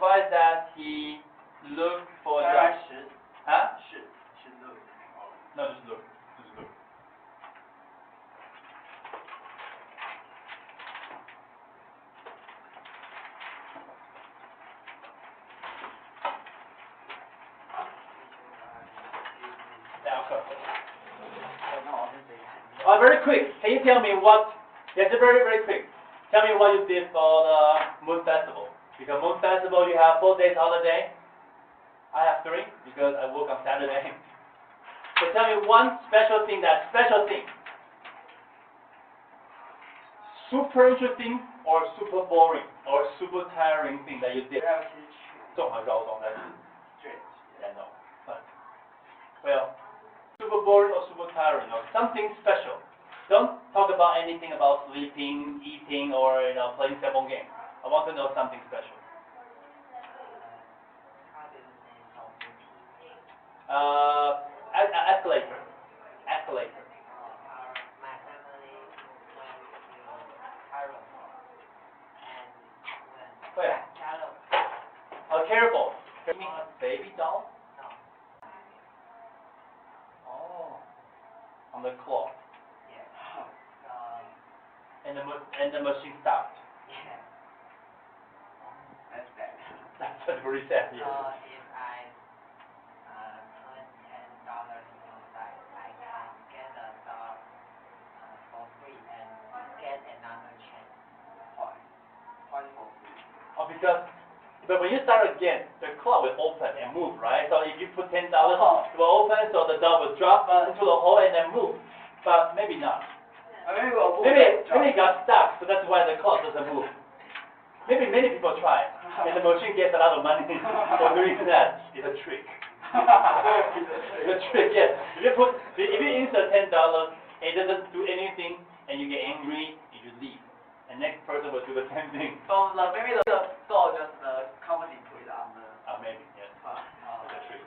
advised that he look for a job. Huh? Should look. No, just look. Just look. Yeah, okay. Very quick. Can you tell me what? Yes, very quick. Tell me what you did for the Moon Festival. Because Moon Festival, you have 4 days holiday. I have 3 because I work on Saturday. So tell me one special thing. Super interesting or super boring or super tiring thing that you did. 综合高中在 Yeah, no. Well, super boring or super tiring or something special. Don't talk about anything about sleeping, eating, or playing cell phone game. I want to know something special. Escalator. Escalator. My family went to Cairo and Where? Cairo. Oh, careful. You mean a baby doll? No. Oh. On the clock. Yeah. And the machine stopped. Yeah. That's bad. That's very sad. So Yes. if I put $10 inside, I can get a dog for free and get another chance. Point for free. Oh, but when you start again, the clock will open and move, right? So if you put $10, it will open, so the dog will drop into the hole and then move. But maybe not. Maybe it got stuck, so that's why the clock doesn't move. Maybe many people try, and the machine gets a lot of money for doing that. It's a trick. It's a trick, yes. If you insert $10 and it doesn't do anything, and you get angry, and you leave, and next person will do the same thing. So maybe the dog just company put it on the. Maybe, yes. It's a trick.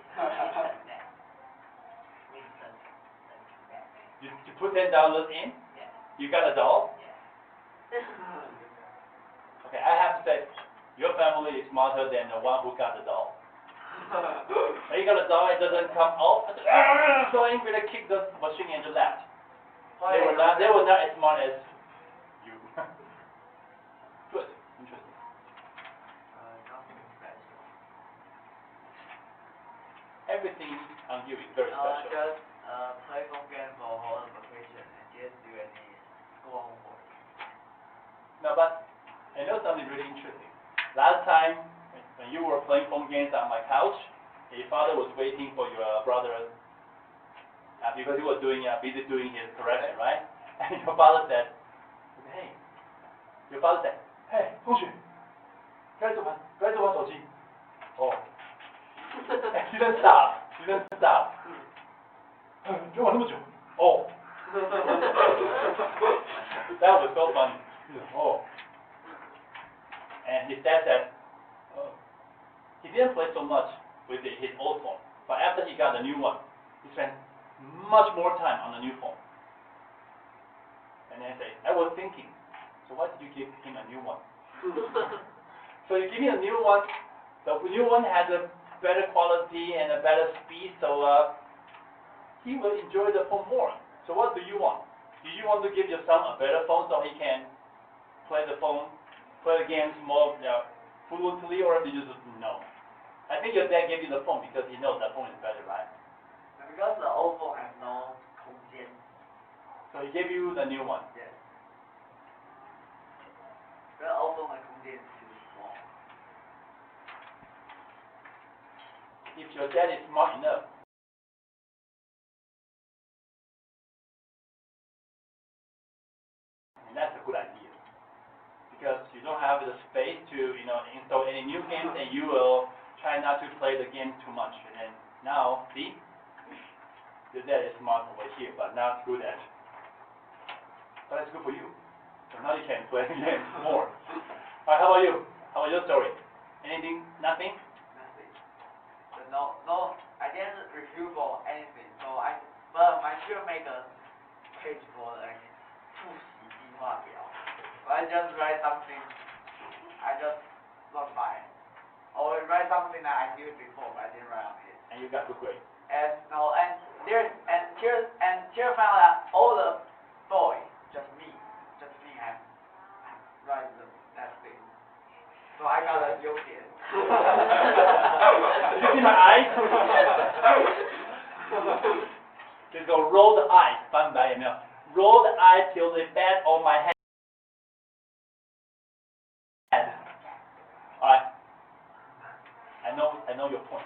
You put $10 in, Yeah. you got a doll. Yeah. Okay, I have to say, your family is smarter than the one who got the doll. When you got a doll, it doesn't come out. So angry to kick the machine and just left. They were not as smart as you. Good, interesting. Nothing special. Everything on you is very special. Just play phone game for whole vacation and didn't do any school homework. No, but I know something really interesting. Last time, when you were playing phone games on my couch, your father was waiting for your brother because he was busy doing his correction, right? And your father said, "Hey," your father said, "Hey, 同学，不要一直玩手机。Oh, he didn't stop. He didn't stop. 你玩那么久？哦。That was so funny. Oh. And his dad said, oh, he didn't play so much with his old phone, but after he got the new one, he spent much more time on the new phone. And then I say, I was thinking, so why did you give him a new one? So you give him a new one, the new one has a better quality and a better speed, so he will enjoy the phone more. So what do you want? Do you want to give your son a better phone so he can play the games more fluently, or do you just no? I think your dad gave you the phone because he knows that phone is better, right? Because the old phone has no 空间. So he gave you the new one. Yes. The old phone has 空间 is too small. If your dad is smart enough, and that's a good idea. Because you don't have the space to install any new games, and you will try not to play the game too much. And then now, see, your dad is smart over here, but not good at. But it's good for you. So now you can play games more. Alright, how about you? How about your story? Anything? Nothing? Nothing. But no, I didn't review for anything. But my teacher make a page for like 复习计划表. But I just write something. I just run by. Always write something that I knew before, but I didn't write on it. And you got good grade. And no, and Tear found out all the boys, just me have write that thing. So I got a 优点. You see my eyes? Just go roll the eyes, 翻白眼没有 ？Roll the eyes till they bend on my head. Alright. I know your point.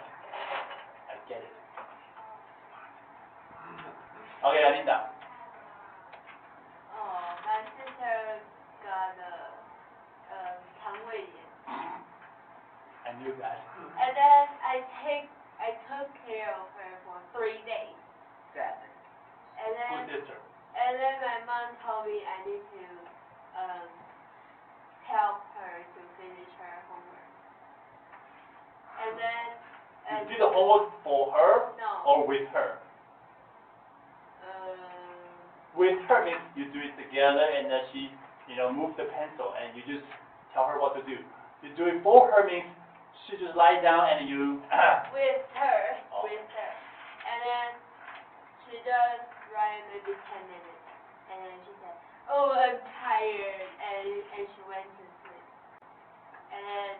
I get it. Okay, Linda. Oh, my sister got肠胃炎. I knew that. And then I took care of her for 3 days. Sad. And then Good sister. and then my mom told me I need to help her to finish her homework. And then You do the homework for her no. or with her? With her means you do it together and then she, move the pencil and you just tell her what to do. You do it for her means she just lie down and you. With her. Oh. With her. And then she just write maybe 10 minutes. And then she said, oh, I'm tired. And she went to sleep. And then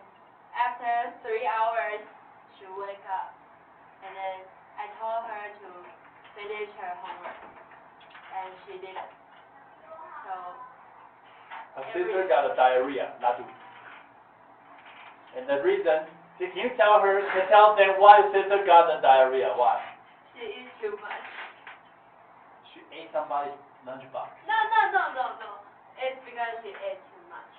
after 3 hours, she wake up. And then I told her to finish her homework. And she didn't. So. Her sister got a diarrhea, Ladu. And the reason, can you tell them why your sister got the diarrhea? Why? She eats too much. She ate somebody's lunchbox. No. It's because she ate too much.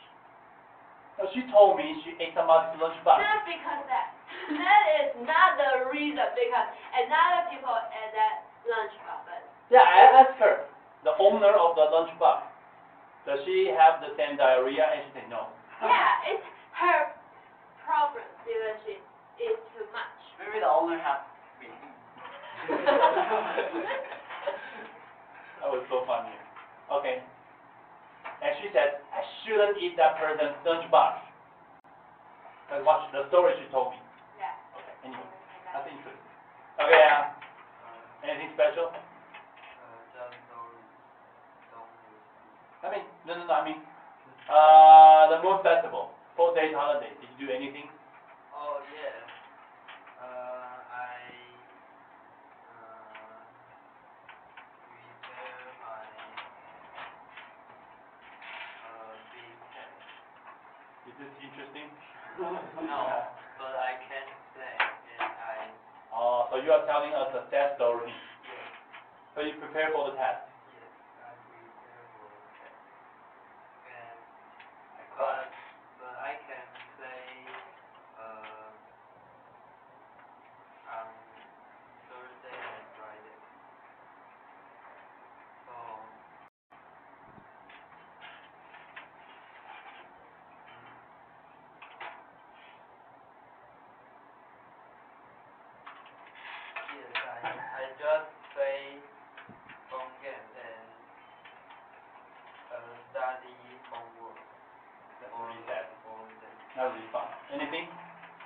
No, she told me she ate somebody's lunchbox. Not because that. That is not the reason. Because another people ate that lunchbox. But Yeah, I asked her, the owner of the lunchbox, does she have the same diarrhea? And she said no. yeah, it's her problem because she eats too much. Maybe the owner has me. That was so funny. Okay. And she said, I shouldn't eat that person's lunchbox. That's what the story she told me. Yeah. Okay, anyway, that's interesting. Okay, anything special? Just don't. I mean, no, I mean, the Moon Festival, 4 days holiday. Did you do anything? Oh yeah. I repair my big cat. Is this interesting? No, but I can say and Oh, so you are telling us a sad story. yes, So you prepare for the test. yes, I repair for the cat. And I cried. but I can say on Thursday and Friday. So yes, I just play phone game and study homework. That's really sad. For them. Not really fun. Anything?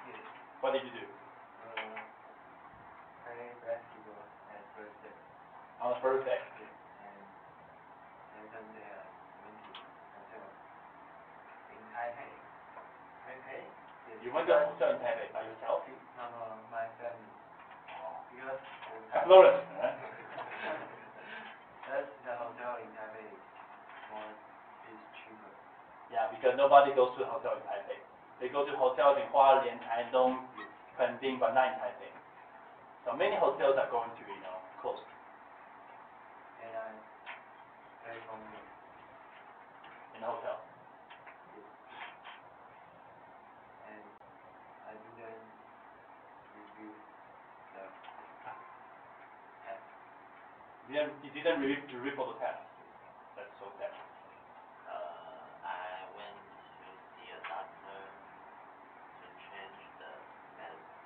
Yes. What did you do? Play basketball and Thursday. On the first day? And Sunday I went to hotel in Taipei. Taipei? Yes. You went to a hotel in Taipei by yourself? No, my family. Because Florence, right? that's the hotel in Taipei is cheaper. Yeah, because nobody goes to a hotel in Taipei. They go to hotels in Hualien, Taitung, Pending, but not in Taipei. So many hotels are going to, close. And I play phone game. In a hotel. And I didn't review the app. You didn't review for the test. That's so sad. I went to see a doctor to change the medicine.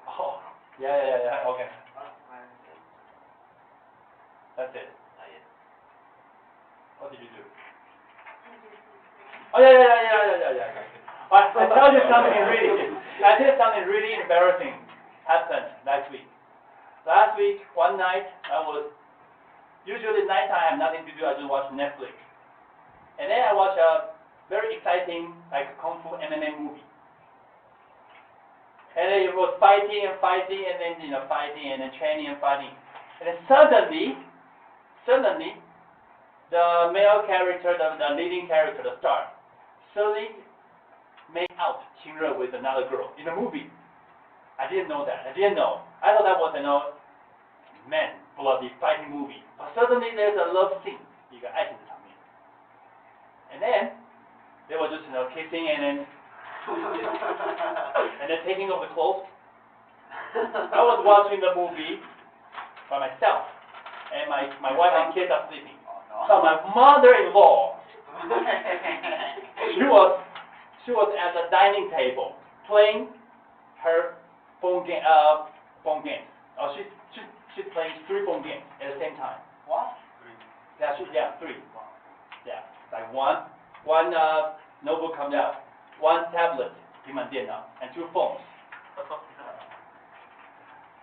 Oh, yeah, okay. That's it. Yes. What did you do? Oh, yeah. Alright, tell you something really embarrassing happened last week. Last week, one night, usually nighttime I have nothing to do, I just watch Netflix. And then I watch a very exciting, like, Kung Fu MMA movie. And then it was fighting, and then, fighting, and then training and fighting. And then suddenly, the male character, the leading character, the star, suddenly made out 亲热 with another girl in the movie. I didn't know that. I thought that was, man, bloody fighting movie. But suddenly there's a love scene, 一个爱情的场面. And then they were just, kissing and then taking off the clothes. I was watching the movie by myself, and my wife and kids are sleeping. So my mother-in-law, she was at the dining table playing her phone game. Oh, she's playing 3 phone games at the same time. What? Yeah, 3. Yeah, like one notebook comes out, 1 tablet, 平板电脑, and 2 phones.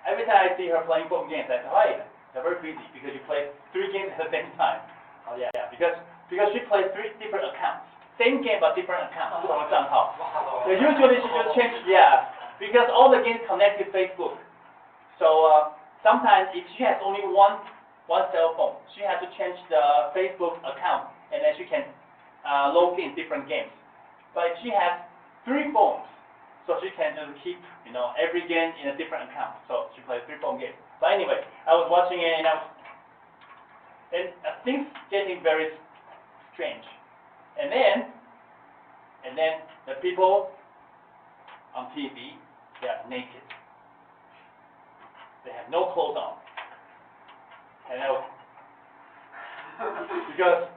Every time I see her playing phone games, I say, "Hey, they're very busy because you play 3 games at the same time." Oh yeah, because she plays 3 different accounts, same game but different accounts. 不同的账号. So usually she just changes, because all the games connect to Facebook. So sometimes if she has only one cell phone, she has to change the Facebook account, and then she can log in different games. But if she has 3 phones, so she can just keep, every game in a different account. So she plays 3 phone games. But anyway, I was watching it, and things getting very strange. And then the people on TV, they are naked. They have no clothes on. And because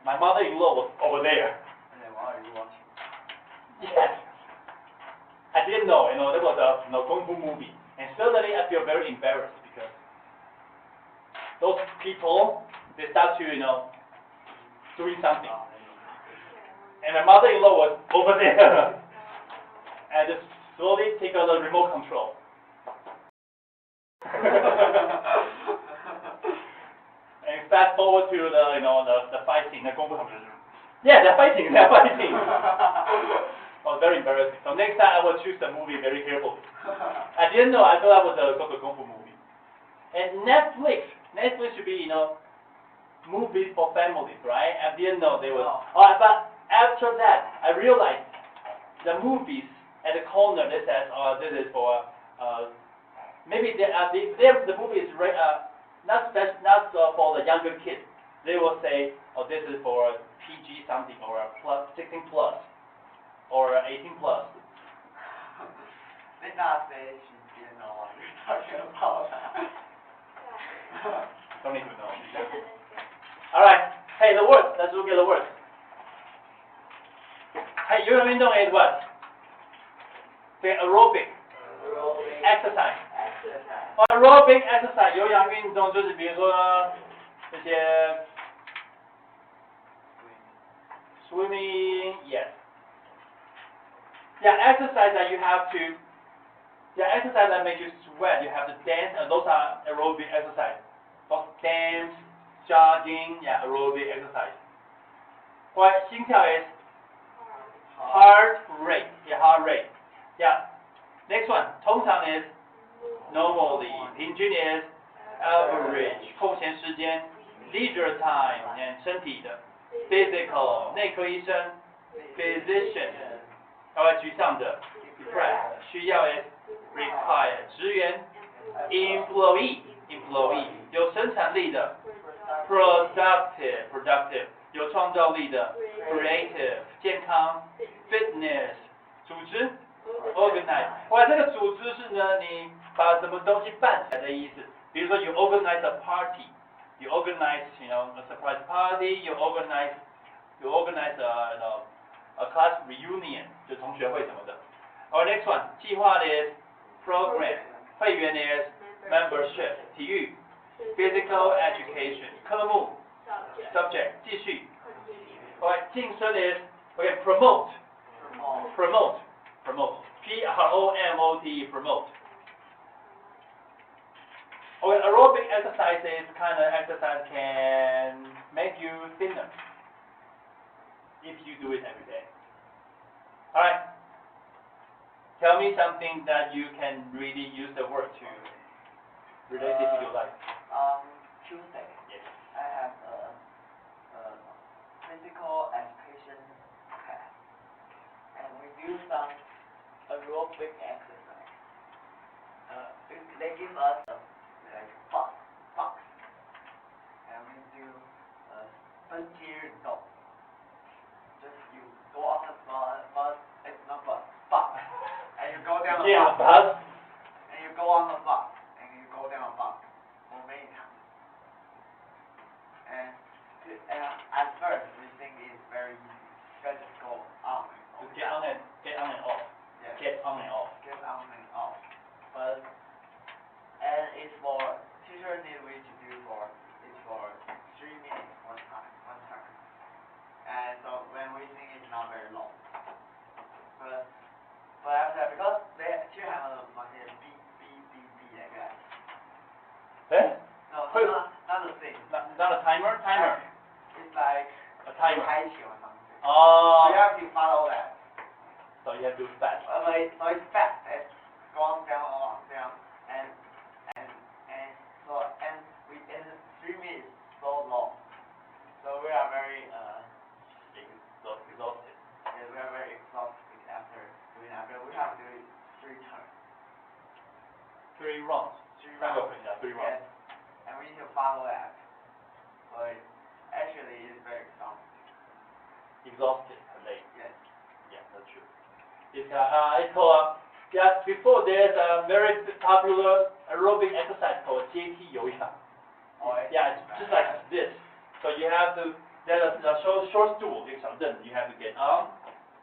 my mother-in-law was over there. And then why are you watching? Yes. I didn't know, that was a Kung Fu movie. And suddenly I feel very embarrassed because those people, they start to, doing something. And my mother-in-law was over there. And just slowly take the remote control. And fast forward to the fighting, the Kung Fu. Yeah, they're fighting. Oh, very embarrassing. So next time I will choose the movie very carefully. I didn't know. I thought that was a Kung Fu movie. And Netflix should be, movies for families, right? I didn't know they were. Oh, but after that, I realized the movies at the corner that says, "Oh, this is for," maybe the movie is not for the younger kids. They will say, "Oh, this is for PG something or a 16 plus." Or 18 plus. They not say she didn't know what you're talking about. Don't need to know. Alright, hey, the words. Let's look at the words. Hey, 有氧运动 is what? Say aerobic. Exercise. Aerobic exercise. 有氧运动就是比如说这些 swimming, yes. Exercise that you have to, exercise that makes you sweat, you have to dance, and those are aerobic exercise. Those dance, jogging, aerobic exercise. Right, 心跳 is heart rate, heart rate. Next one, 通常 is normally, 平均 is average, 空闲时间 leisure time, and 身体的 physical, 内科医生 physician. 沮丧的 depressed, 需要 is require, 职员 employee, 有生产力的 productive, 有创造力的 creative, 健康 fitness, 组织 organize. 哇，这个组织是呢，你把什么东西办起来的意思。比如说 you organize a party, you organize, a surprise party, you organize a class reunion, 就同学会什么的。Our next one, 计划 is program, 会员 is membership, 体育 physical education, 科目 subject, 继续。Alright, 晋升 is promote, Promote. P-R-O-M-O-T, promote. Okay, aerobic exercises kind of exercise can make you thinner if you do it every day. Alright. Tell me something that you can really use the word to relate it to your life. Tuesday, Yes. I have a physical education class, and we do some aerobic exercise. They give us like box, and we do 分阶运动. Just you go on the bus, it's not box, and you go down the Yeah, box, bus. and you go on the box, and you go down the box for many times. And at first we think it's very easy. Just go on and To on. get on and off. Yes. Get on and off. Get on and off. But and it's for teacher need we to do it's for 3 minutes one turn. And so when we think it's not very long. But after that, because they teacher have a beep like that. Eh? No, Wait. not the thing. Not a timer? Timer. It's like A timer. high or something. Oh. So you have to follow that. So you have to do fast. So it's fast. It's going down, and we in 3 minutes so long. So we are very Exhausted. yeah, we are very exhausted after doing that. But we have to do it 3 turns. 3 rounds. 3 Kind of, rounds. yeah, 3 Yes. rounds. And we need to follow that. But actually it's very exhausting. Exhausted and late. Yes. Yeah, that's true. It's called, before there's a very popular aerobic exercise called 阶梯有氧. Oh, Yeah, it's just like this. So you have to, there's a short stool, 一个小凳子, you have to get up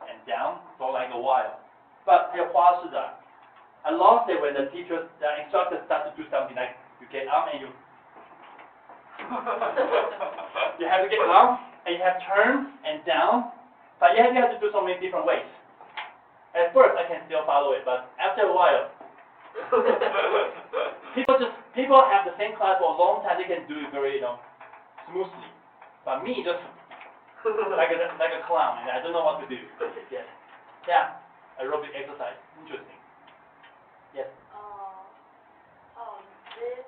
and down for like a while. But 还有花式的. I lost it when the instructor start to do something like you get up and you you have to get up and you have turns and down, but you have to do so many different ways. At first I can still follow it, but after a while people have the same class for a long time, they can do it very smoothly. But me just like a clown, and I don't know what to do. Yes. Yeah. Aerobic exercise. Interesting. Yes. This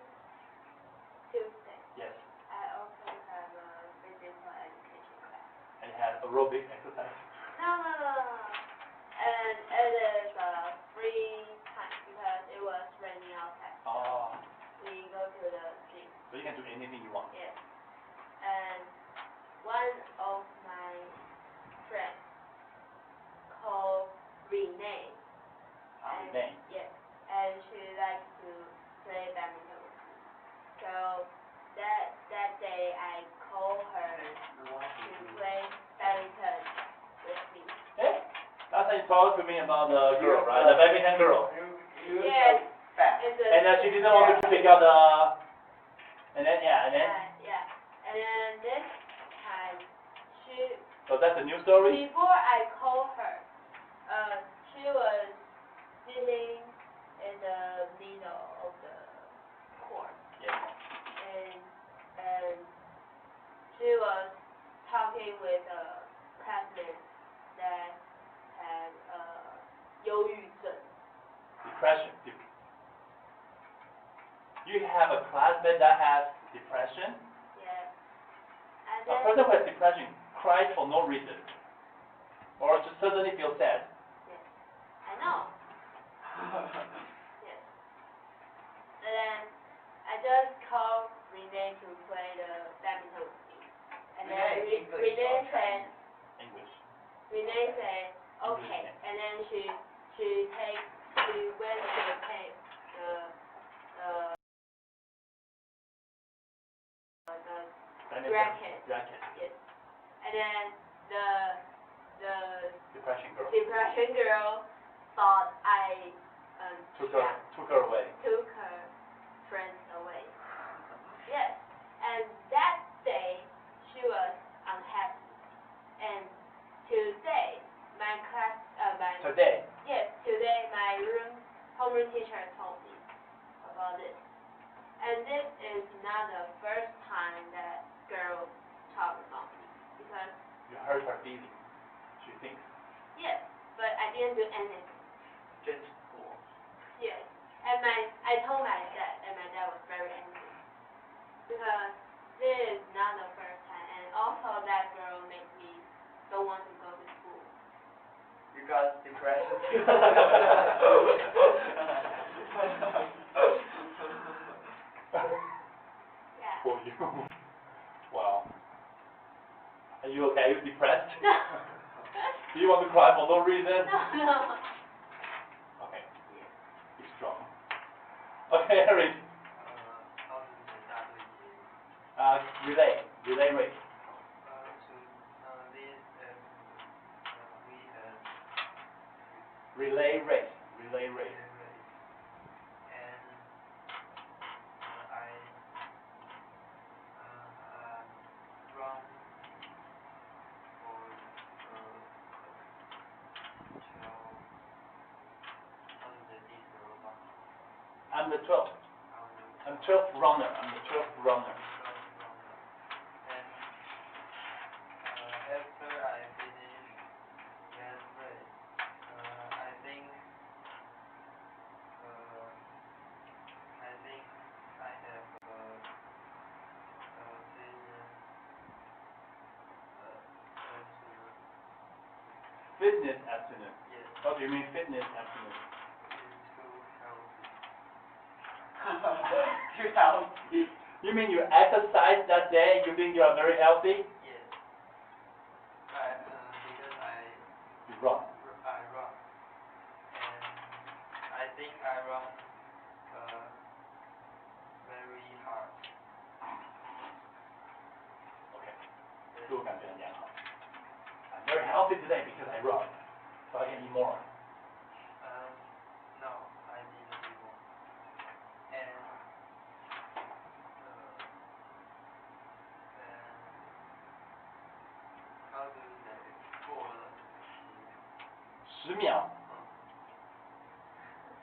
Tuesday, Yes. I also have a physical education class. And you have aerobic exercise. No. And it is free time because it was raining outside. Oh. We go to the gym. So you can do anything you want. Yes. And one of my friends called Renee. And, Renee. yes. And she likes to play badminton with me. So that day I called her to play badminton with me. Hey. Last time you talked to me about the girl, right? The badminton girl. Yes. Fast. And she didn't want to pick out the. And then. Yeah. And then this time, So that's a new story. before I called her, she was sitting in the middle of the court, Yes. and she was talking with a classmate that had 忧郁症. Depression. You have a classmate that has depression? Yes. And A then person who has depression cries for no reason. Or just suddenly feels sad. yes, I know. Yes. And then I just called Renee to play the badminton with me. And then Renee said, English. okay. And then she went to take the racket. Yes. And then the Depression girl. depression girl thought I Took her away. took her friends away. Yes. And that day she was unhappy. And today my class Today. yes, homeroom teacher told me about this. And this is not the first time that girl talked about me because You hurt her feelings. She thinks. yes, but I didn't do anything. Just cool. Yes, and I told my dad, and my dad was very angry because this is not the first time, and also that girl made me don't want to go to school. You got depression. Yeah. For you. Wow. Are you okay? Are you depressed? Do you want to cry for no reason? No. Okay. Be strong. Okay, Harry. how to 写大对节？ Relay rate. We have Relay rate. Relay rate. and I run for 12 I'm the 12th. I'm 12th runner. I'm the 12th runner. And after I finish that race, I think I have Fitness afternoon. yes, What do you mean fitness afternoon? it's too healthy. Too healthy. You mean you exercise that day? You think you are very healthy? Yes, because You run. I run, and I think I run very hard. Okay. 自我感觉很良好。I'm very healthy today because I run, so I can eat more. No, I didn't do more. And how do you say 过了10秒.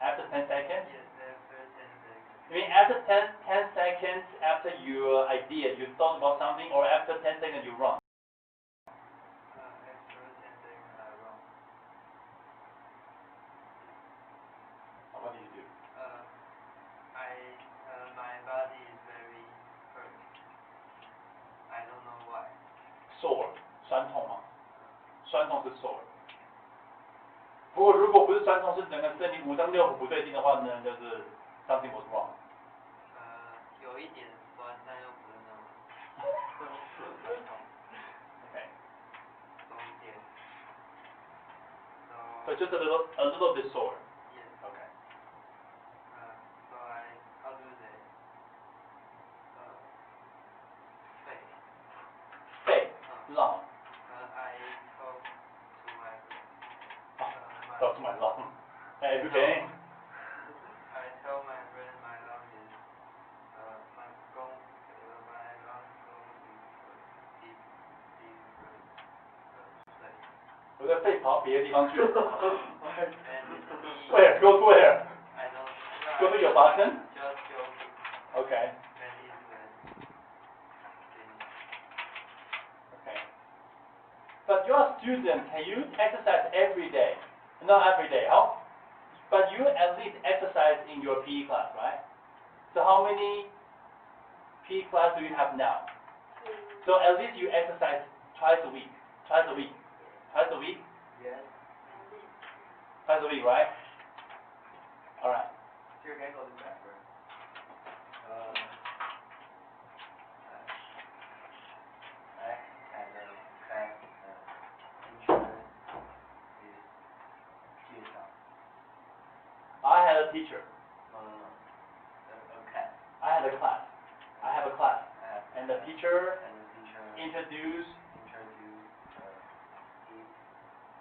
After 10 seconds? Yes, after 10 seconds. You mean after 10 seconds after your idea, you thought about something, or after 10 seconds you run? After 10 seconds I run. What do you do? My body is very hurt. I don't know why. Sore. 酸痛吗？酸痛是 sore。不过如果不是酸痛，是整个身体五脏六腑不对劲的话呢，就是 something was wrong。有一点酸，但又不是那么酸痛。Okay. 中间。So just a little bit sore. Yes. Okay. So how do you say? 肺。肺 lung. I talk to my friend. Talk to my lung. Hey, okay. I tell my friend my lung is my lung go to deep place. 我的肺跑别的地方去了。 And he, Where? Go to where? I don't. Go to your button? Just joking. Okay. When he's finish. Okay. But you're a student. Can you exercise every day? Not every day. How? But you at least exercise in your PE class, right? So how many PE class do you have now? So at least you exercise twice a week. Twice a week. Twice a week. Yes. Twice a week, right? All right. You can go to Bradford. I had a class teacher is 介绍。 I had a teacher. Okay. I had a class. I have a class. And the teacher And the teacher introduced hip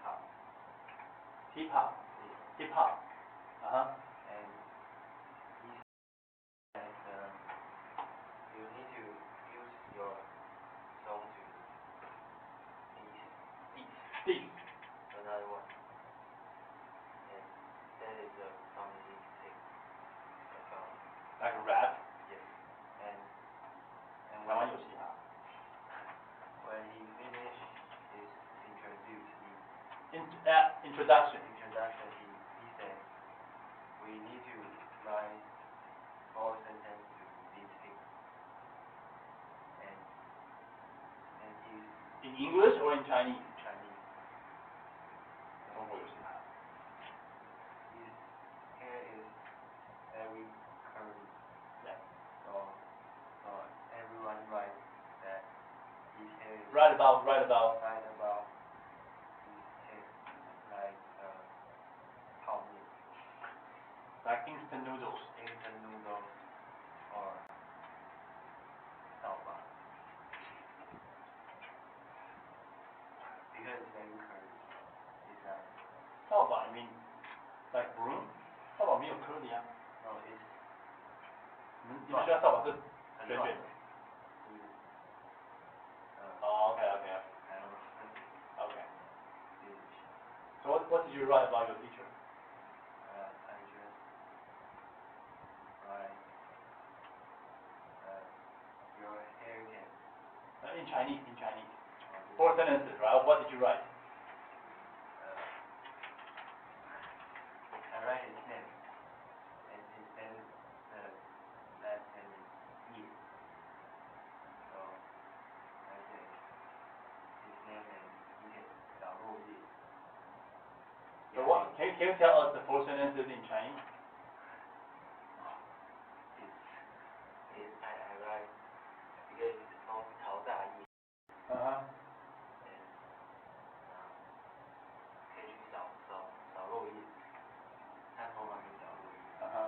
hop. hip hop. Hip hop. Uh-huh. And he said you need to use your song to beat Beat. another one. And that is a communication. like rap， Yes. And 台湾有嘻哈。 when he finished his Introduction. introduction, he said, we need to write 4 sentences to this thing. And he's In English or in Chinese? Chinese. 中国有嘻哈。 His hair is very curly. Yeah. So everyone writes that his hair is Right about. right about his hair, like泡面, Like instant noodles. instant noodles, or 扫把. Because it's very curly. It's not. 扫把 I mean like broom? 扫把没有颗粒啊。 No, it's 你们学校扫把是很乱。卷卷的。Oh, Okay. I don't know. Okay. English. So what did you write about your teacher? I just write your hair can. In Chinese. 4 sentences, right? What did you write? I write his name, and his name, the last name is Yi. So I say his name and Yi, 小陆Yi. So what? Can you tell us the 4 sentences in Chinese? I write because it's called 陶大义. Uh-huh. 可以去扫落叶，他头发是小落叶。Uh-huh.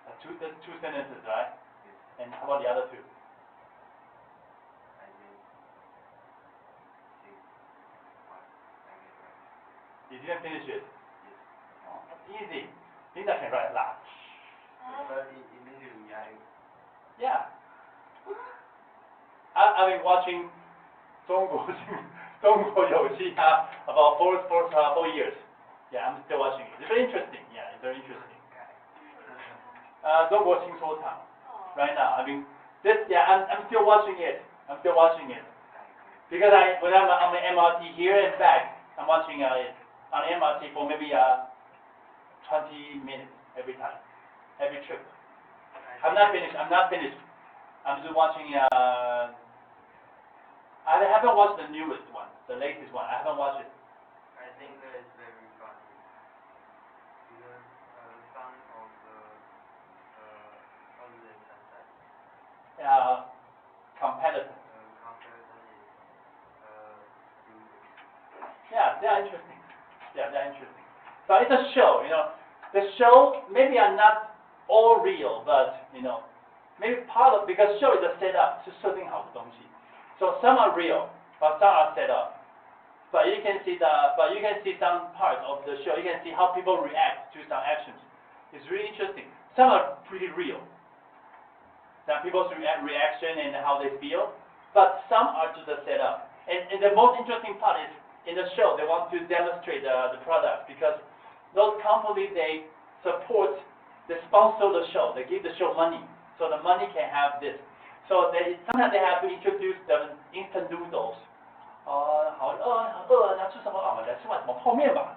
That's 2 sentences, right? Yes. And how about the other 2? I did 6, 1, I get right. You didn't finish it? Yes. Oh, that's easy. Linda can write a lot. But immediately Yeah. I've been watching 中国有嘻哈 about 4 years. Yeah, I'm still watching it. It's very interesting. Yeah, it's very interesting. 中国新说唱 right now. I mean, I'm still watching it. Because when I'm on the MRT here and back, I'm watching it on the MRT for maybe 20 minutes every time, every trip. I'm not finished. I'm just watching. I haven't watched the newest one, the latest one. I haven't watched it. I think that is very funny. Because some of the how do they translate? Competitor. Comparison is stupid. Yeah, they're interesting. But it's a show, The show maybe are not all real, but maybe part of because show is a setup 是设定好的东西。So some are real, but some are set up. But you can see some parts of the show. You can see how people react to some actions. It's really interesting. Some are pretty real. Some people's reaction and how they feel, but some are just a setup. And the most interesting part is in the show they want to demonstrate the product because those companies they sponsor the show. They give the show money, so the money can have this. So sometimes they have to introduce the instant noodles. 好饿，要吃什么？我们来吃碗什么泡面吧。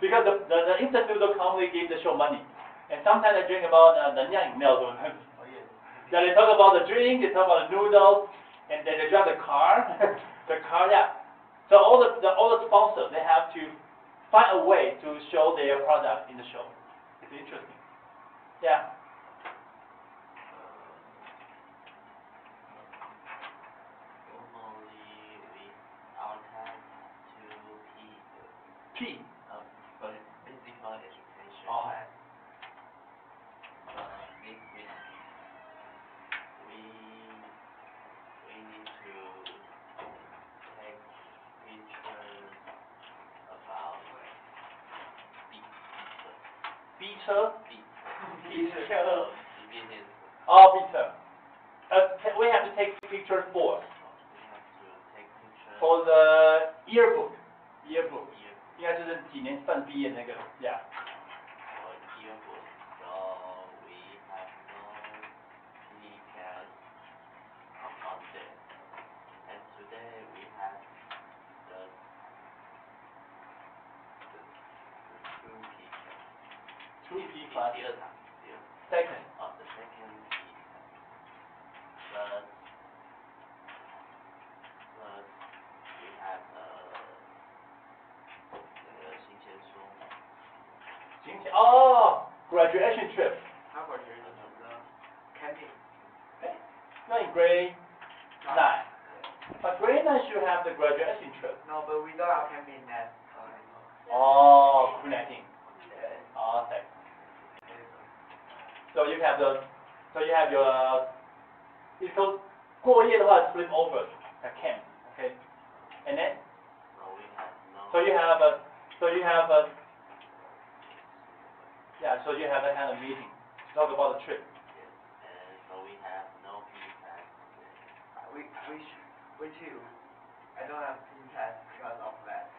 Because the instant noodle company give the show money, and sometimes they drink about 能量饮料，对不对？ Oh yes. Yeah, they talk about the drink, they talk about the noodles, and then they drive the car. The car, yeah. So all the sponsors they have to find a way to show their product in the show. It's interesting. Yeah. Normally we our class to P. for physical education. Oh. We need to take pictures about B车. picture. Oh, B车. We have to take pictures for We have to take pictures for the yearbook. Yearbook. year 应该就是几年份毕业那个 ，yeah. for yearbook. plus 第二场， second. the second plus we have 那个新鲜书，graduation trip. How about you? Camping. Not in grade 9. But grade 9 should have the graduation trip. No, but we don't have camping that. Oh, 19. Yes. Okay. So you have your it's called 过夜的话 sleep over at camp. Okay. And then no we have no. so you have that kind of meeting to talk about the trip. Yes, and so we have no feedback. We too. I don't have team test because of that.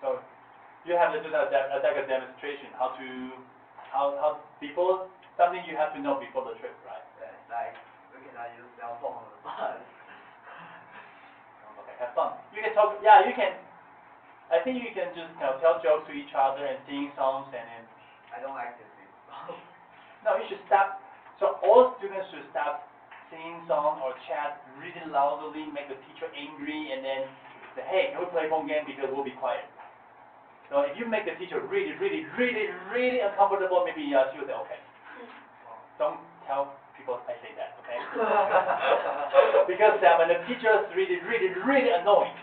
So you have to do that like a demonstration how before something you have to know before the trip, right? Like we cannot use cell phone on the bus. Okay, have fun. You can talk. Yeah, you can. I think you can just tell jokes to each other and sing songs and then. I don't like to sing. No, you should stop. So all students should stop singing songs or chat really loudly, make the teacher angry, and then say, hey, can we play phone game because we'll be quiet. So if you make the teacher really uncomfortable, maybe she will say, okay. Don't tell people I say that, okay? Because when the teacher is really annoying,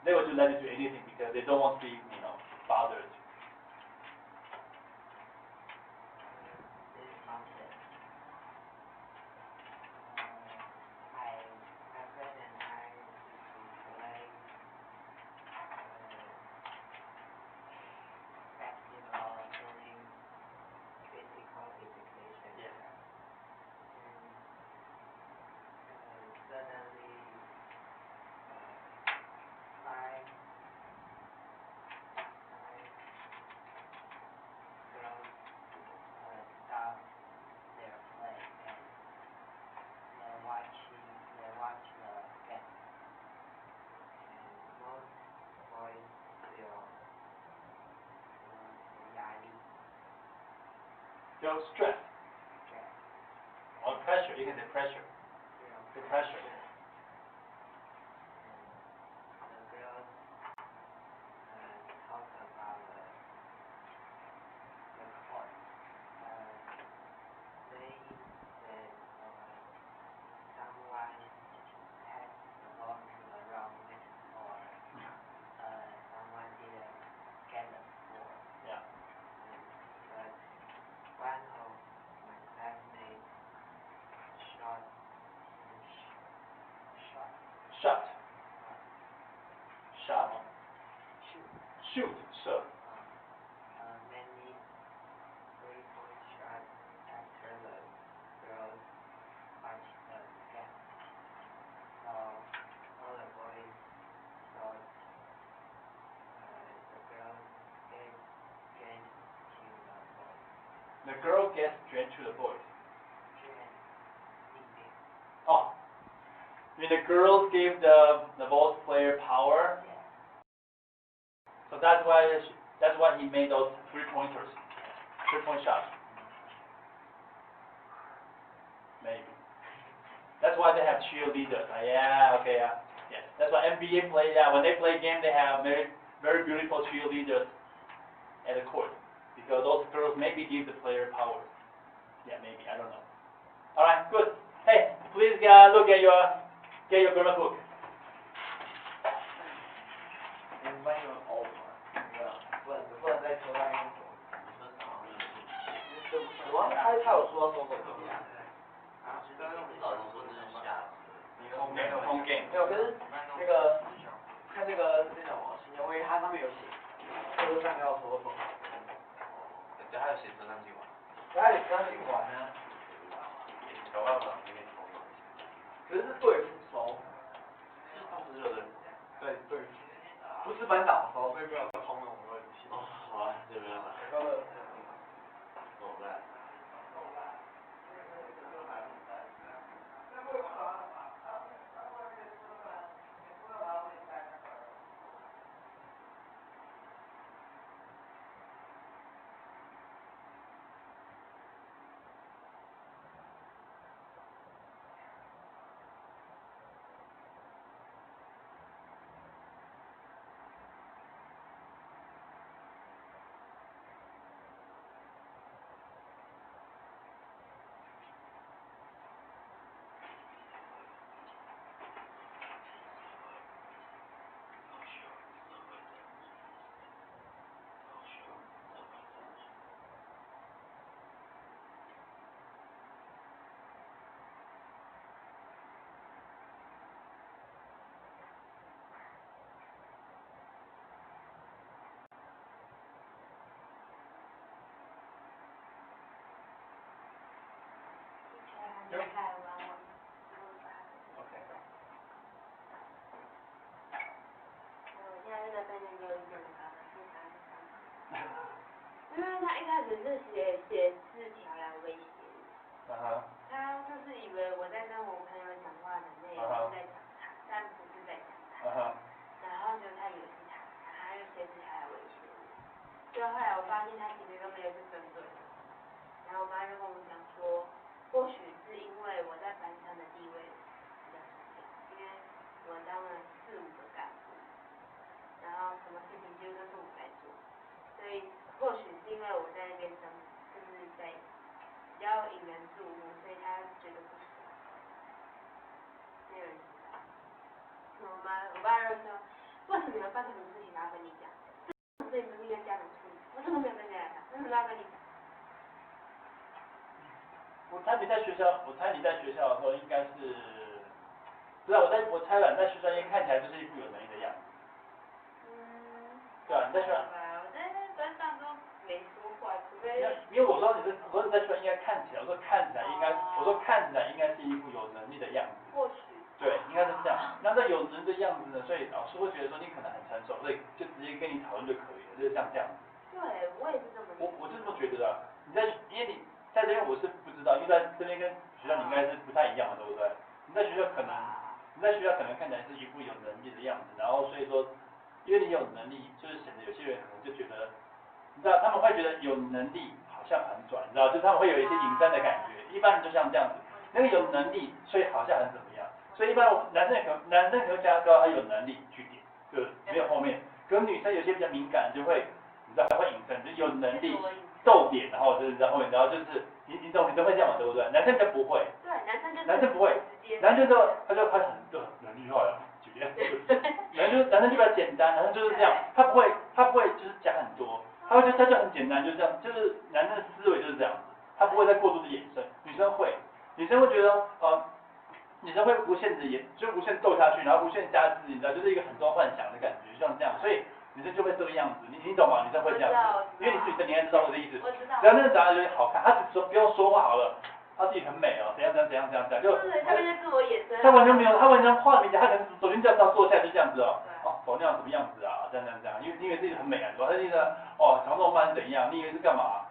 they will just let you do anything because they don't want to be, bothered. This mountain. My friend and I play basketball during physical education. Yeah. And suddenly five girls stop their play and they watch the game. And most boys feel 压力 Feel stress stress. or pressure. You can say pressure. Feel pressure. The girls talk about the court. They said someone passed the ball to the wrong man or someone didn't get the score. Yeah. But one of my classmates shot Shot. Shot. shoot Shoot. So. many 3-point shots after the girls watched the game. So all the boys thought the girls gave to the boys. The girl gets drained to the boys. Oh. I mean the girls gave the ball player power. Yeah. So that's why he made those 3-pointers. 3-point shots. Maybe. That's why they have cheerleaders. Yeah, okay, yeah. Yes. That's why NBA play, when they play game, they have very beautiful cheerleaders at the court. Because those girls maybe give the player power. Yeah, maybe, I don't know. Alright, good. Hey, please look at your grammar book. 你们班有人呕吗？不能再抽到英国。有啊，他有说要收手机啊。老师说这是下次。Home game. 没有，可是那个看那个那什么新闻会，它上面有写，车上要收手。对，还有写车上去玩。他也刚进完呢，搞不好里面偷了。可是对付收。是热的。对对付，不是班长收，所以没有通融的问题。哦，好啊，这边了。高的。怎么办？因为他一开始是写字条来威胁我。他就是以为我在跟我朋友讲话的内容是在讲他，但不是在讲他。然后就他以为是他，然后他就写字条来威胁我。就后来我发现他其实都没有是针对我。然后我妈就跟我讲说，或许是因为我在班上的地位比较重要，因为我当了4、5个干部，然后什么事情几乎都是我在做，所以或许是因为我在那边就是在比较引人注目，所以他觉得不爽。没有人知道。我爸就说，为什么你们办什么事情要跟你讲？这种事情不是跟家长处理，我怎么没有跟家长讲？为什么要跟你讲？我猜你在学校的时候应该是，不知道我猜了，你在学校应该看起来就是一副有能力的样子。对啊，你在学校。我在班上都没说话，除非。因为我说你在学校应该看起来，我说看起来应该是一副有能力的样子。或许。对，应该是这样。那这有能力的样子呢，所以老师会觉得说你可能很成熟，所以就直接跟你讨论就可以了，就是像这样子。对，我也是这么。我是这么觉得的。因为你在这边我是不知道，因为在这边跟学校你应该是不太一样的，对不对？你在学校可能看起来是一副有能力的样子，然后所以说，因为你有能力，就是显得有些人可能就觉得，你知道他们会觉得有能力好像很拽，你知道，就是他们会有一些隐身的感觉。一般人就像这样子，那个有能力，所以好像很怎么样。所以一般男生可能加高他有能力去点，就没有后面。可是女生有些比较敏感，就会你知道会隐身，就有能力逗点，然后就是在后面，然后就是你懂女生会这样嘛，对不对？男生就不会。对，男生不会，男生他就很厉害了，举例。男生就比较简单，男生就是这样，他不会就是讲很多，他就很简单，就这样，就是男生的思维就是这样子，他不会再过度的衍生。女生会觉得女生会无限的就无限斗下去，然后无限加之，你知道，就是一个很多幻想的感觉，就像这样，所以女生就会这个样子，你懂吗？女生会这样子，因为你是女生，你应该知道我的意思。我知道。只要那个长得有点好看，她只说不用说话好了，她自己很美哦，怎样，就。对，他们就自我衍生。他完全没有，他完全话没讲，他可能首先叫他坐下就这样子哦，哦，那样什么样子啊，这样，因为自己很美啊，对吧？他就说长动漫是怎样，你以为是干嘛？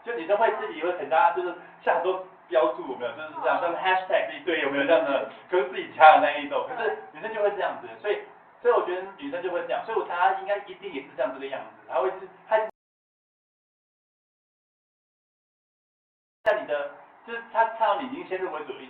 就女生会自己会很大，就是下很多标注有没有？就是这样，像 hashtag 一堆有没有这样的，可是自己加的那一种，可是女生就会这样子，所以我觉得女生就会这样，所以我猜她应该一定也是这样这个样子，她会是在你的。就是他看到你已经先入为主一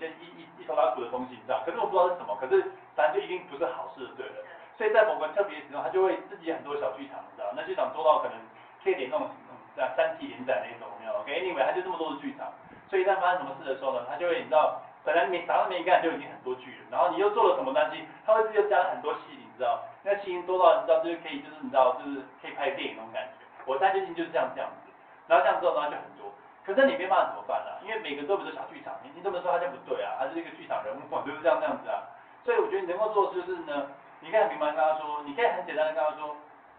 头拉苦的东西，你知道？可是我不知道是什么，可是反正就一定不是好事，对了。所以在某个特别的时候，他就会自己很多小剧场，你知道？那剧场多到可能可以连那种3季连载那种，有没有 ？OK，anyway，他就这么多的剧场，所以一旦发生什么事的时候呢，他就会你知道，本来打到没干就已经很多剧了，然后你又做了什么东西，他会自己又加了很多戏，你知道？那戏音多到你知道就是可以就是你知道就是可以拍电影那种感觉。我猜最近就是这样子，然后这样之后呢就很多。可是你没办法怎么办呢？因为每个都有小剧场，你这么说他就不对啊，他是一个剧场人物嘛，就是这样子啊。所以我觉得你能够做的就是呢，你可以很明白地跟他说，你可以很简单的跟他说，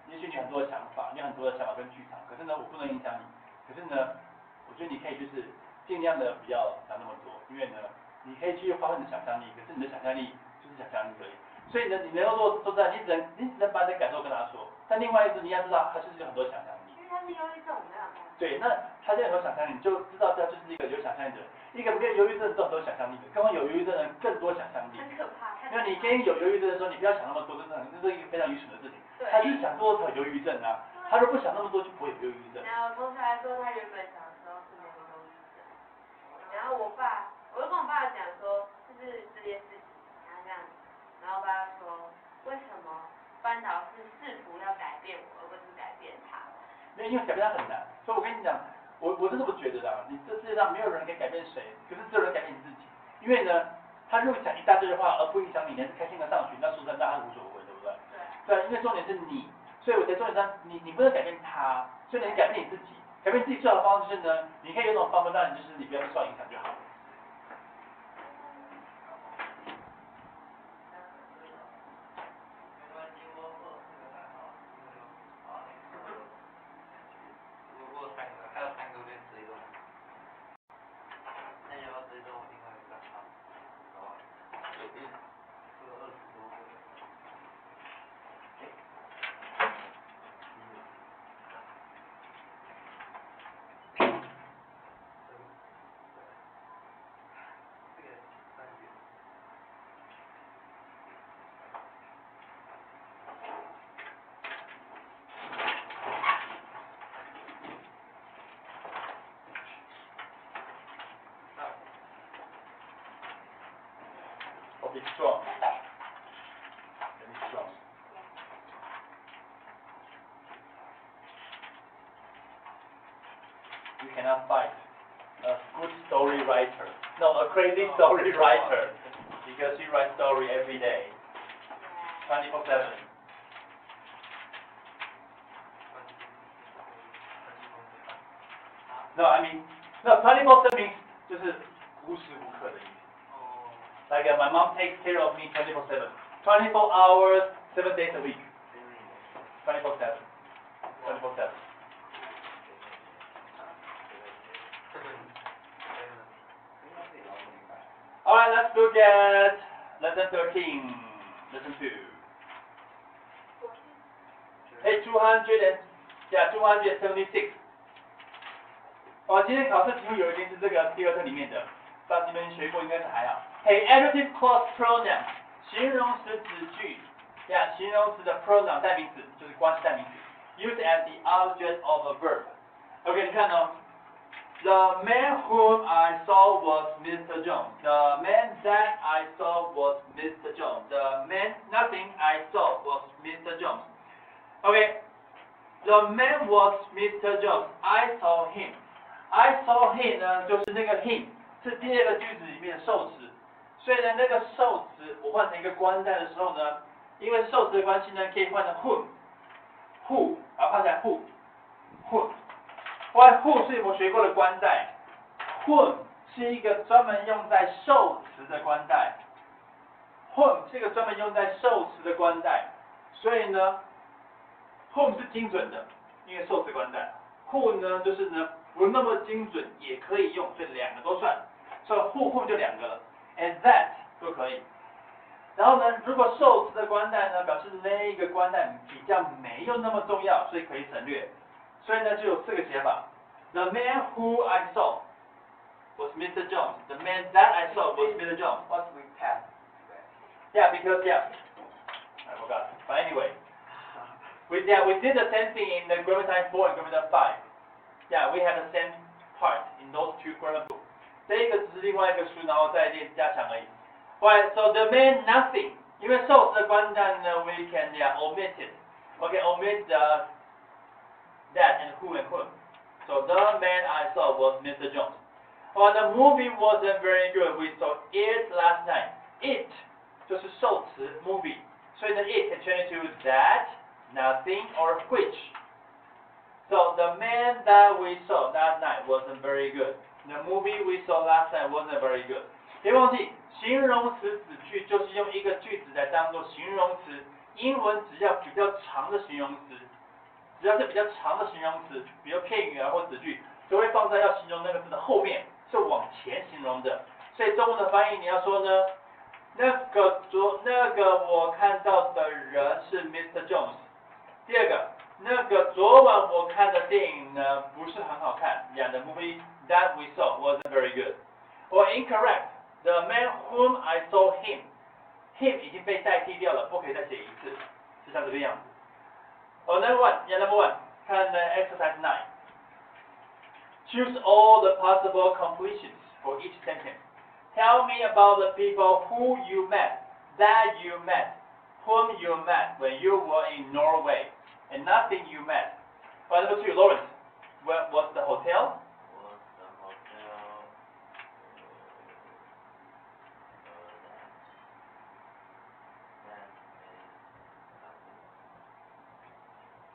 也许你很多的想法，你很多的想法跟剧场，可是呢我不能影响你。可是呢，我觉得你可以就是尽量的不要想那么多，因为呢你可以去发挥你的想象力，可是你的想象力就是想象力而已。所以呢你能够做在你只能把你的感受跟他说，但另外一个你要知道他就是有很多想象力。因为他是忧郁症，没有。对，那他现在有想象力，你就知道他就是一个有想象力的人。一个没有忧郁症的都很多想象力的，跟有忧郁症的人更多想象力。很可怕。因为你跟有忧郁症的时候，你不要想那么多，真的，这是一个非常愚蠢的事情。他就是想多才有忧郁症啊，他如果不想那么多就不会有忧郁症。然后同学还说他原本小时候是没有忧郁症，然后我就跟我爸讲说，就是这件事情，然后这样，然后我爸说，为什么班导师试图要改变我，而不是改变他？因为改变他很难，所以我跟你讲，我是这么觉得的，你这世界上没有人可以改变谁，可是只有人改变你自己。因为呢，他如果讲一大堆的话而不影响你，你还是开心的上学，那说真的他无所谓，对不对？对。对，因为重点是你，所以我在重点上，你不能改变他，所以你改变你自己。改变自己最好的方式就是呢，你可以有种方法，让你就是你不要受到影响就好了。It's strong. It's strong. You cannot fight a good story writer. No, a crazy story writer. Because she writes story every day. 24/7. No, I mean, no, 24/7 means 就是无时无刻的意思。Like my mom takes care of me 24/7. 24 hours, 7 days a week. 24/7. 24/7. Alright, let's look at lesson 13. Lesson 2. Page 276. 今天考试题目有一件是这个第二册里面的，不知道你们学过应该是还好。Hey, adjective clause pronoun 形容词子句，形容词的 pronoun 代名词就是关系代名词 ，used as the object of a verb. OK， 你看哦。The man whom I saw was Mr. Jones. The man that I saw was Mr. Jones. The man nothing I saw was Mr. Jones. Okay. The man was Mr. Jones. I saw him. I saw him 呢，就是那个 him 是第二个句子里面的受词，所以呢，那个受词我换成一个关代的时候呢，因为受词的关系呢，可以换成 who，然后换成 who。who 是我们学过的关代 ，whom 是一个专门用在受词的关代 ，whom 是一个专门用在受词的关代，所以呢 ，whom 是精准的，因为受词关代 ，who 呢就是呢不那么精准也可以用，所以两个都算，所以 who 就两个了 ，and that 都可以。然后呢，如果受词的关代呢，表示那一个关代比较没有那么重要，所以可以省略。所以呢，就有4个写法。The man who I saw was Mr. Jones. The man that I saw was Mr. Jones. What's with that? Yeah, because I forgot. But anyway, we did the same thing in the grammar time 4 and grammar time 5. Yeah, we had the same part in those 2 grammar books. 这一个只是另外一个书，然后再练加强而已。Right, so the man nothing. 因为受词的关代呢 we can omit it. Okay, omit the that and who and whom. So the man I saw was Mr. Jones. Well, the movie wasn't very good. We saw it last night. It 就是受词 movie. 所以呢 it can change to that, nothing, or which. So the man that we saw that night wasn't very good. The movie we saw last night wasn't very good. 别忘记，形容词子句就是用一个句子来当做形容词。英文只要比较长的形容词。只要是比较长的形容词，比如片语啊或子句，都会放在要形容那个字的后面，是往前形容的。所以中文的翻译你要说呢，那个我看到的人是 Mr. Jones。第二个，那个昨晚我看的电影呢不是很好看。Yeah, the movie that we saw wasn't very good. Or incorrect. The man whom I saw him 已经被代替掉了，不可以再写一次，就像这个样子。Number one. 看exercise 9. Choose all the possible completions for each sentence. Tell me about the people who you met, that you met, whom you met when you were in Norway, and nothing you met. Number 2, Lawrence. Where was the hotel?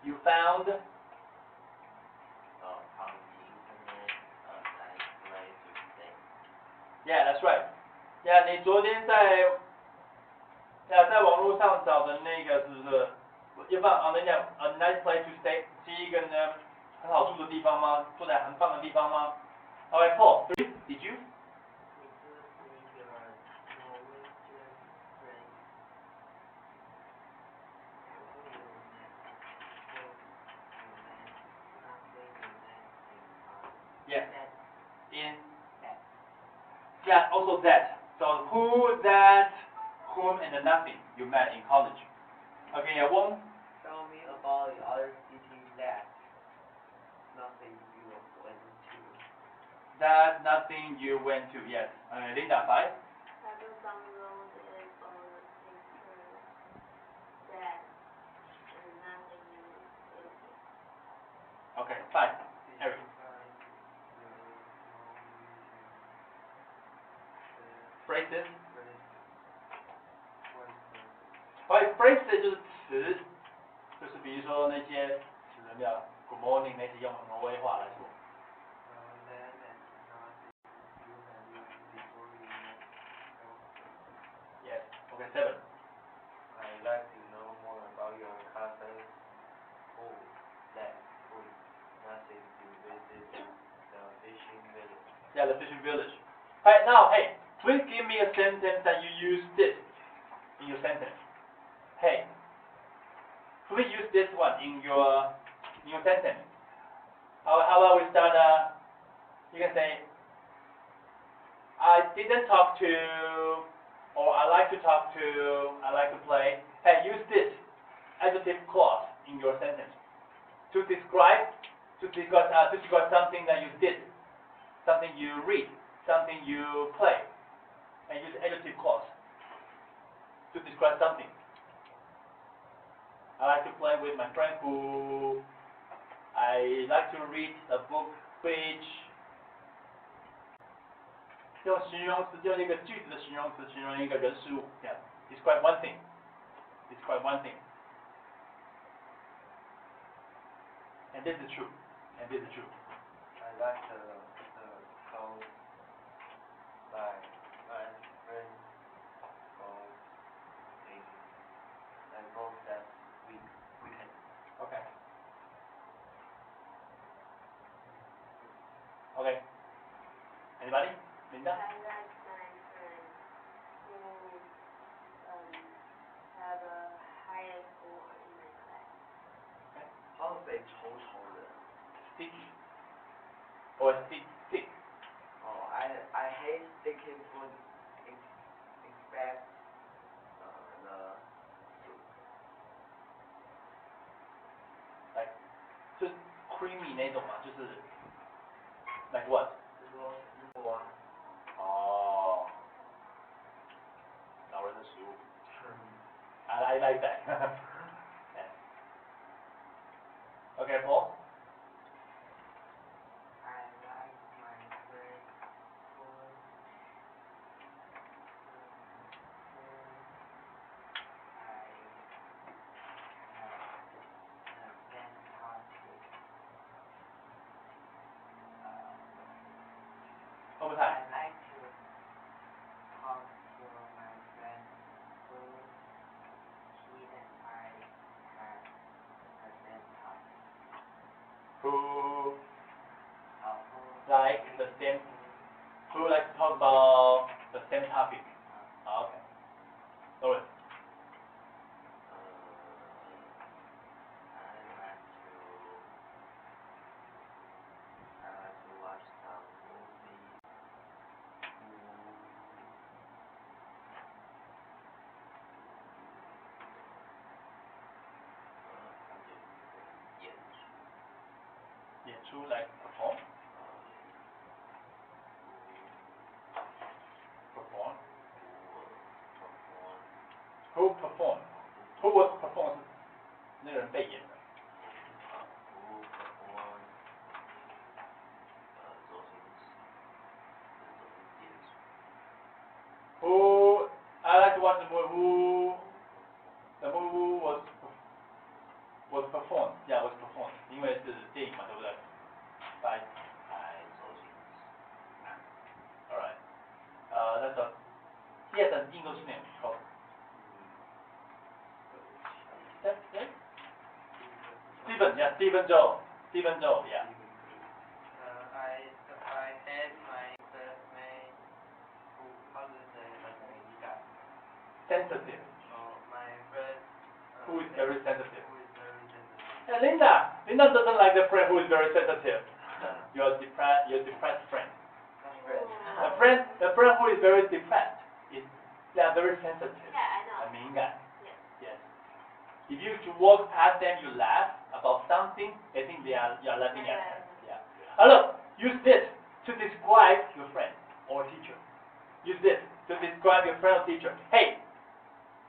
You found Yeah, that's right. Yeah, 你昨天在网络上找的那个是不是？要不然a nice place to stay 是一个呢很好住的地方吗？住在很棒的地方吗 ？Alright, Paul, did you? Yeah. Yeah, also that. So who, that, whom, and the nothing you met in college. Okay, yeah, one. Tell me about the other city that nothing you went to. That nothing you went to, yes. Linda, 5. Travel down the road is phrases? phrases 就是词，就是比如说那些词，有没有 Good morning 那些用挪威话来说。Yes. Okay, 7. I'd like to know more about your cousin who nothing to visit the fishing village. Yeah, the fishing village. Right now, hey, please give me a sentence that you use this in your sentence. Hey, please use this one in your sentence. How about we start? You can say, I didn't talk to, or I like to talk to, I like to play. Hey, use this adjective clause in your sentence to describe something that you did, something you read, something you play, and use adjective clause to describe something. I like to play with my friend who, I like to read a book which. 用形容词，用一个句子的形容词形容一个人事物，这样 describe one thing. Describe one thing. And this is true. And this is true. I like the clothes my friend go that weekend. Okay. Okay. Anybody? Linda? I like my friend who have a higher score in my class. How to say 丑丑的 Sticky. Or stick. Oh, I hate sticky food except the soup. Like 就是 creamy 那种嘛，就是 like what? 就是说食物啊。哦，老人的食物。I like that. Yeah. Okay, Paul. I like my friend who Over I time. like to talk to my friend who he and I have the same topic. Who Who like the same? Who like to talk about the same topic? Okay. Lawrence. I like to watch some movie. Like perform. Perform. Who perform? Who was perform? 那个人被演的。Who I like to watch the movie. Who the movie was performed. Yeah, was performed. 因为是电影嘛，对不对？By Alright. That's a. He has an English name called. Stephen. Yeah, Stephen Joe. Stephen Joe. Yeah. I had my classmate who, how do you say, Sensitive. my friend Who is very sensitive. who is very sensitive. Yeah, Linda doesn't like the friend who is very sensitive. Your depressed friend. That's The great. friend who is very depressed is very sensitive. Yeah, I know. 很敏感。Yes. Yes. If you walk past them, you laugh about something, they think you are laughing at them. Yeah. Look, use this to describe your friend or teacher. Use this to describe your friend or teacher. Hey,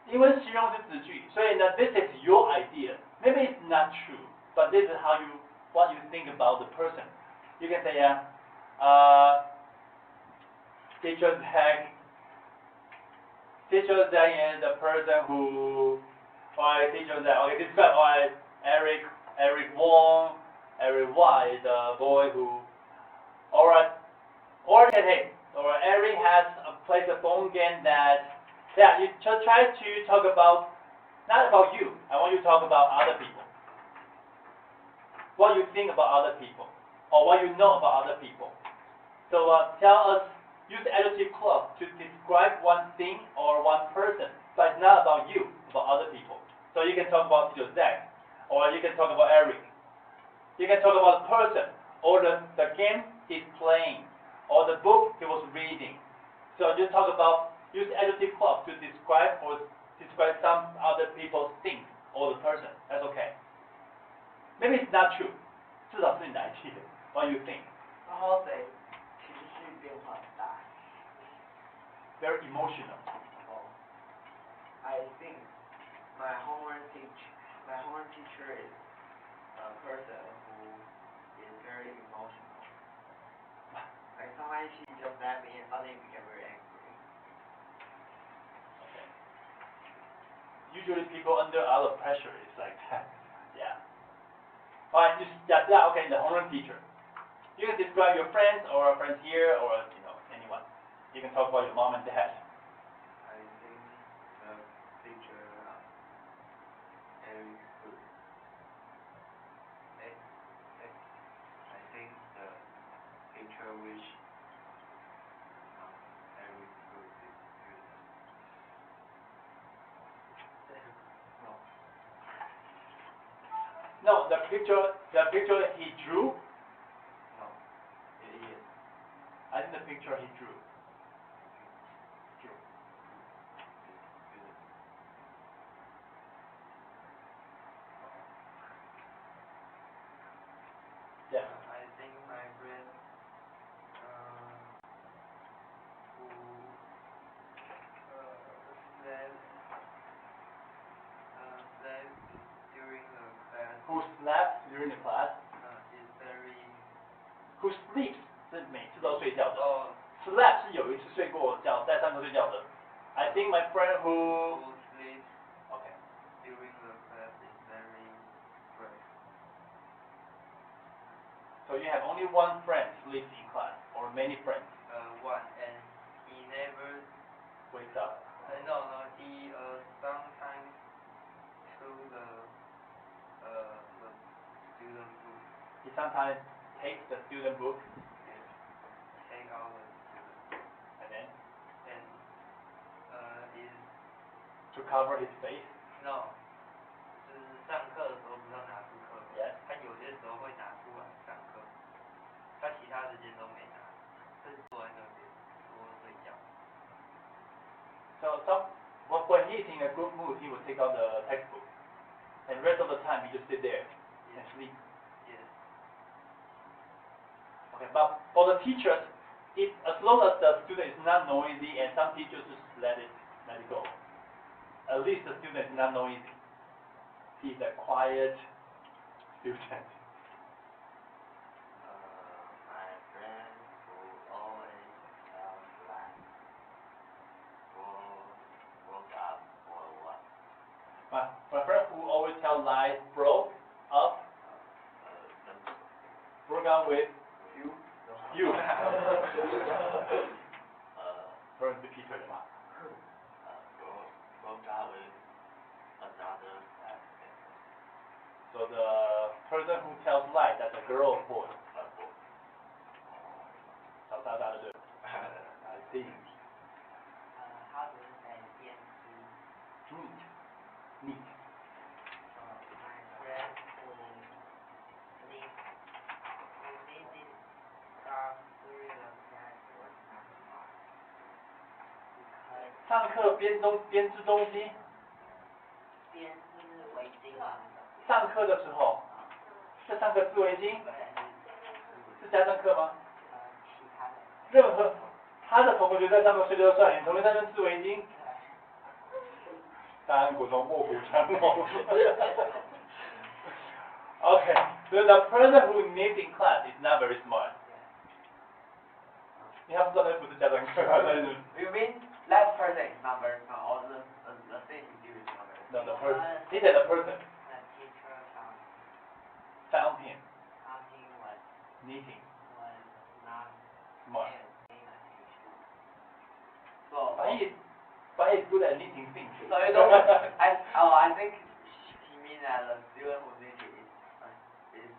英文形容词子句，所以呢 this is your idea. Maybe it's not true, but this is what you think about the person. You can say, teacher Heck Teacher Zhang is the person who, alright, teacher Zhang, okay, describe, alright, Eric Wong, Eric Y is the boy who, alright, hey, alright, Eric has played a phone game that, yeah, you try to talk about, not about you, I want you to talk about other people. What you think about other people, or what you know about other people. So tell us, use the adjective clause to describe one thing or one person, but it's not about you, about other people. So you can talk about teacher Zach, or you can talk about Eric. You can talk about the person, or the game he's playing, or the book he was reading. So you talk about, use the adjective clause to describe some other people's thing or the person. That's okay. Maybe it's not true. 至少是你的 idea. What do you think? 然后谁情绪变化很大。 Very emotional. Oh, I think my homework teacher is a person who is very emotional. Like sometimes she just let me and suddenly became very angry. Okay. Usually people under a lot of pressure is like that. Yeah. Alright, okay, the homeroom teacher. You can describe your friends or friends here or anyone. You can talk about your mom and dad. I think the teacher Eric good. I think the teacher which Eric good is good. No, the picture he drew. No, it is. I think the picture he drew. Yeah. I think my friend who slept during the class Who slept during the class? is very Who sleeps 是每次都睡觉的。 sleep Slept 是有一次睡过觉，在上课睡觉的。I think my friend who. who sleeps Okay. during the class is very brave. So you have only one friend sleeps in class, or many friends One and he never wakes up. no he sometimes to the student book He sometimes takes the student book and take out the student book and then and is to cover his face. no 就是上课的时候不是要拿出课本 Yes. 他有些时候会拿出来上课他其他时间都没拿就是坐在那边说睡觉 So when he's in a good mood, he will take out the textbook, and the rest of the time he just sit there and sleep. yes Okay, but for the teachers, as long as the student is not noisy, and some teachers just let it go. At least the student is not noisy. He's a quiet student. my friend who always tells lies woke up for a while My friend who always tells lies broke up with you. Friend Peter 的嘛。 broke up with another classmate So the person who tells lies, that's a girl or boy? 小大大的对。I think. How do you say 电梯 Neat. my friend who sleeps dark during the class was not smart because 上课编织东西。编织围巾啊上课的时候，在上课织围巾，是家政课吗？其他的任何他的同学在上面睡就算，你同学在那边织围巾，当然国中卧虎藏龙。Okay, so the person who needs in class is not very smart. 你还不知道那不是家政课，但是 You mean That person is not very smart, or the thing he do is not very No, smart. the person. He said the person The teacher found him something was knitting not smart. paying attention. So, But he's good at knitting things. so you don't, I think he means that the student who did it is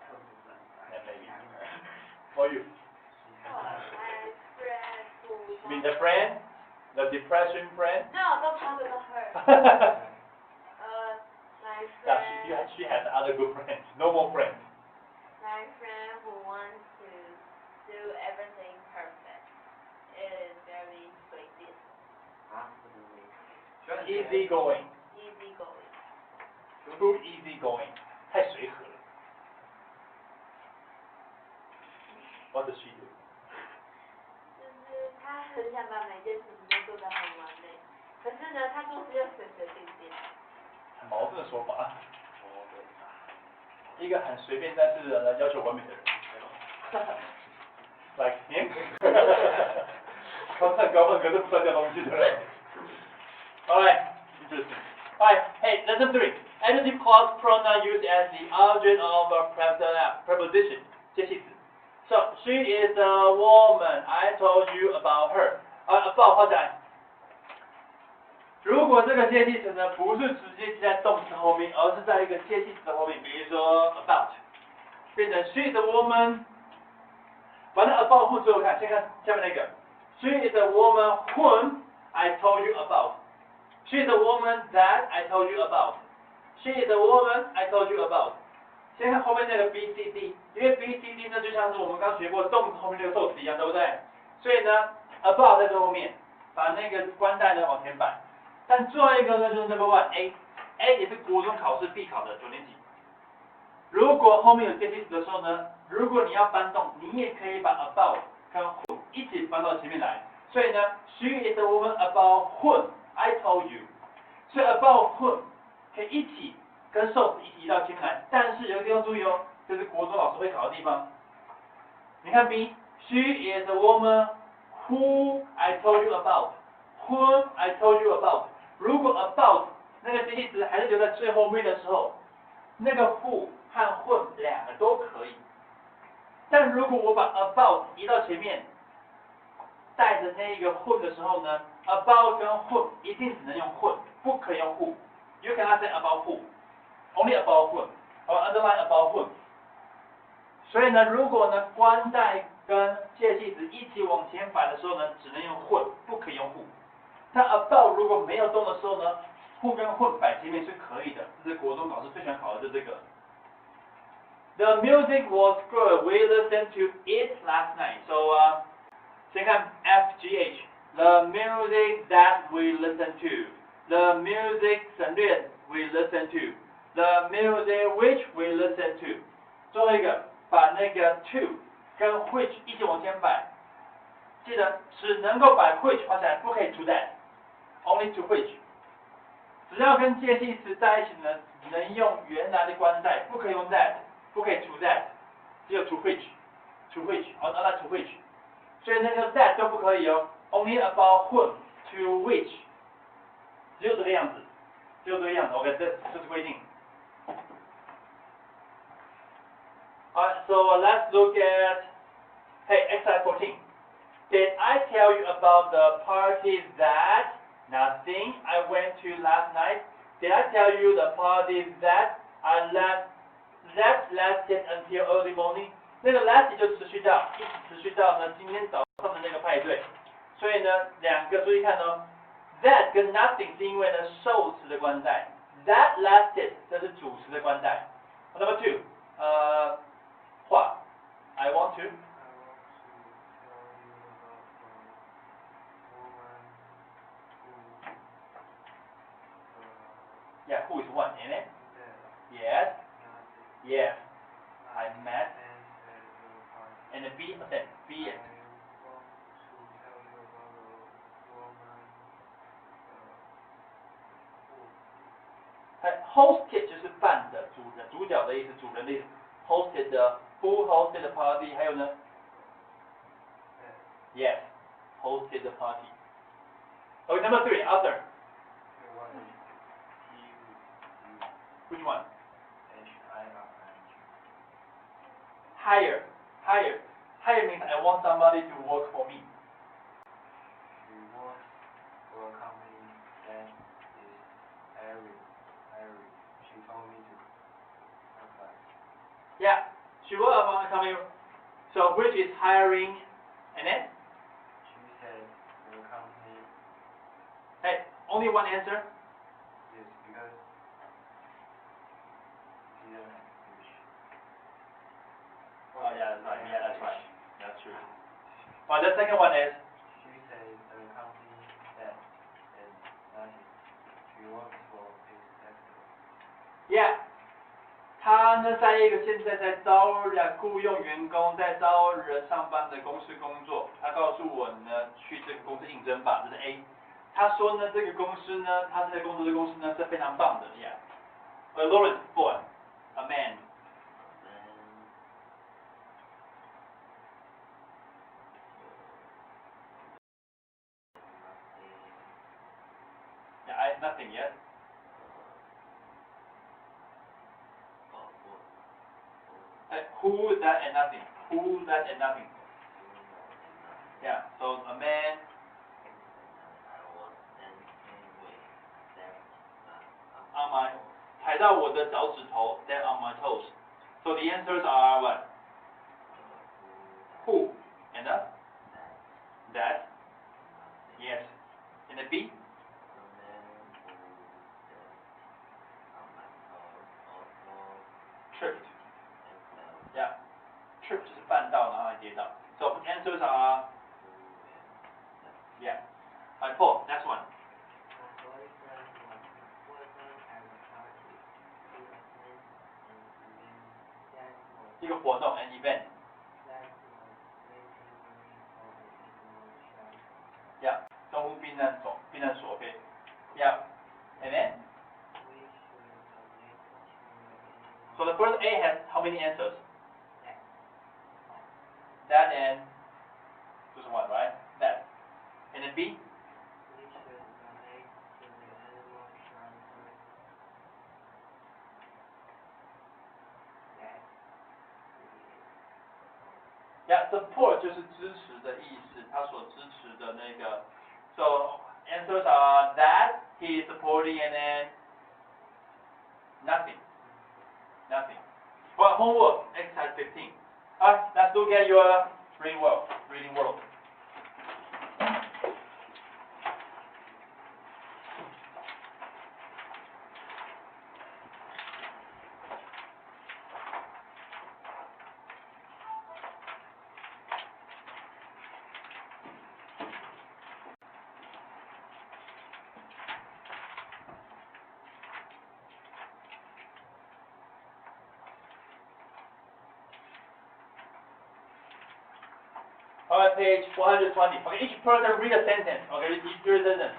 too different. Yeah, maybe. For you. my friend who You mean the friend? The depression friend? No, don't talk about her. My Yeah, friend. she has other good friends. No more friends. My friend who wants to do everything perfect is very sweet, Easy going. easy going. Too easy going. 太随和了。What does she do? 就是他很想把每件事情都做得很完美，可是呢，他做事又随随便便。很矛盾的说法。一个很随便但是要求完美的人。Like him? 高分可是不算掉东西的人。Alright, interesting. Alright, hey, lesson 3. Adjective clause pronoun used as the object of a preposition. 介系词。So, she is a woman. I told you about her. About 画起来。如果这个介系词呢不是直接接在动词后面，而是在一个介系词的后面，比如说 about， 变成 she is a woman。反正 about 后最后看，先看下面那个 ，she is a woman whom I told you about。She is a woman that I told you about. She is a woman I told you about. 先看后面那个 B C D， 因为 B C D 呢就像是我们刚学过动词后面那个受词一样，对不对？所以呢 about 在最后面，把那个冠带呢往前摆。但最后一个呢就是 number one A 也是国中考试必考的9年级。如果后面有介系词的时候呢，如果你要搬动，你也可以把 about 跟 whom 一起搬到前面来。所以呢 ，she is a woman about whom I told you。所以 about whom 可以一起跟受词一起移到前面来。但是有个地方注意哦，这是国中老师会考的地方。你看 B，she is a woman who I told you about。Whom I told you about。如果 about 那个介系词还是留在最后面的时候，那个 who 和 whom 两个都可以。但如果我把 about 移到前面，带着那个 whom 的时候呢 ，about 跟 whom 一定只能用 whom， 不可以用 who。You cannot say about who，only about whom，or underline about whom。所以呢，如果呢冠带跟介系词一起往前摆的时候呢，只能用 whom， 不可以用 who。但 about 如果没有动的时候呢 ，who 跟 whom 摆前面是可以的，这是国中老师最喜欢考的，就这个。The music was good. We listened to it last night. So 先看 FGH. The music that we listened to. The music 省略 we listened to. The music which we listened to. 最后一个把那个 to 跟 which 一起往前摆。记得只能够摆 which 画起来，不可以 to that。Only to which。只要跟介系词在一起呢，能用原来的冠带，不可以用 that， 不可以 to that， 只有 to which，to which，or not to which。所以那个 that 都不可以哦 ，only about whom to which， 只有这个样子，只有这个样子。OK， 这是规定。Alright, so let's look at exercise 14. Did I tell you about the party that nothing I went to last night? Did I tell you the party that I lasted until early morning? 那个 lasted 就持续到，一直持续到呢今天早上的那个派对。所以呢，两个注意看哦 ，that 跟 nothing 是因为呢受词的冠带 ，that lasted 这是主词的冠带。Number 2，画 ，I want to。Yeah, who is one, isn't it? Yes. Yes. I met. And the B, then B. Hosted 就是伴的主角的意思，主人的意思。Hosted 的 who hosted the party， 还有呢 ？Yes, hosted the party. Okay, number 3, Arthur. What is Which one? HIRING? Hire. Hire means I want somebody to work for me. She works for a company that is hiring. She told me to apply. Yeah, she works on a company. So which is hiring, and then? She said the company Hey, only one answer. is because she didn't have English. Oh yeah, that's right. Yeah, that's right. That's true. But the second one is. She said the company that is nothing. She works for is excellent. Yeah. 他呢，在一个现在在雇佣员工，在招人上班的公司工作。他告诉我呢，去这个公司应征吧，这是 A。他说呢，这个公司呢，他在工作的公司呢是非常棒的呀。Lawrence boy, a man. Yeah, nothing yet. Who, that, and nothing. Who, that, and nothing. Yeah, so a man. On my, 踩到我的脚趾头 then on my toes. So the answers are what? Who and that. Yes. And the B? Tripped. Yeah. Tripped 是绊到然后跌倒。So the answers are. Yeah. Alright, Paul, next one. My boyfriend was present at the party. He attended an event that was 一个活动 an event. raising money for an animal shelter. Yeah. 动物避难所 okay. Yeah. And then? We should donate to an So the animal first A has how many answers? that. That and just one, right? That. And then B? We should donate to the animal shelter. That. Yeah, support 就是支持的意思，他所支持的那个。So answers are that he is supporting and then nothing. Nothing. Well, homework, exercise 15. Alright, let's look at your reading world. Alright, page 420. Okay, each person read a sentence. Okay, read a sentence.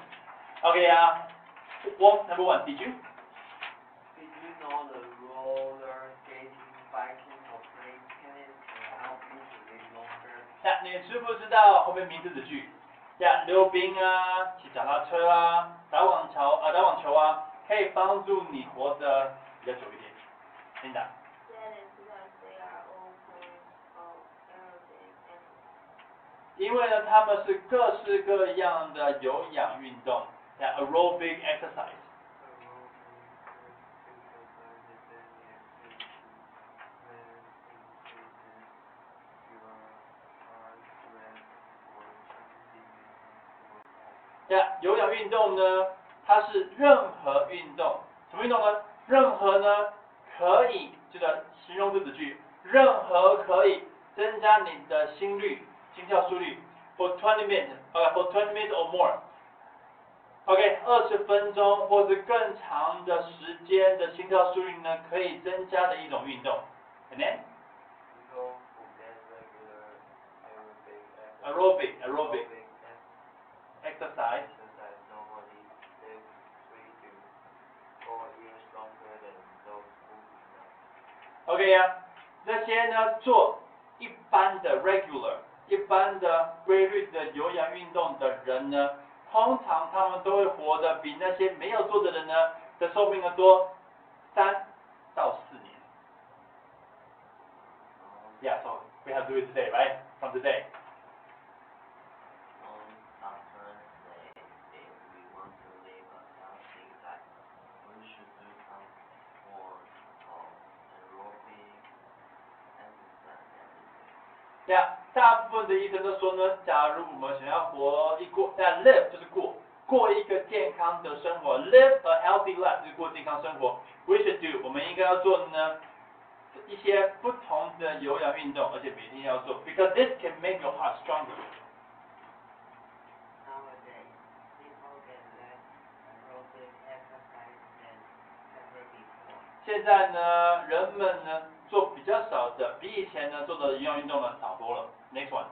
Okay, number 1, did you? Did you know the roller skating, biking, or playing tennis can help you to live longer? 呀，你知不知道后面名字的句？呀，溜冰啊，骑脚踏车啊，打网球啊，可以帮助你活得比较久一点。Linda。That is because they are all forms of aerobic exercise. 因为呢，他们是各式各样的有氧运动，呀 ，aerobic exercise。呀，有氧运动呢，它是任何运动，什么运动呢？任何呢可以，这个形容词子句，任何可以增加你的心跳速率 for 20 minutes，for 20 minutes or more。OK， 20分钟或是更长的时间的心跳速率呢，可以增加的一种运动。And then? Aerobic exercise. Normally live 3 to 4 years longer than those who do not. OK 呀，这些呢做一般的 regular 一般的规律的有氧运动的人呢，通常他们都会活得比那些没有做的人呢的寿命呢多3到4年。Yeah, so we have to do it today, right? From today. Doctors say if we want to live a healthy life, we should do some sports or aerobic exercise every day. Yeah, 大部分的医生都说呢，假如我们想要但 live 就是过一个健康的生活 ，live a healthy life 就是过健康生活。We should do 我们应该要做的呢一些不同的有氧运动，而且每天要做 ，because this can make your heart stronger. Nowadays, people get less aerobic exercise than ever before. 现在呢，人们呢做比较少的，比以前呢做的有氧运动呢少多了。Next one.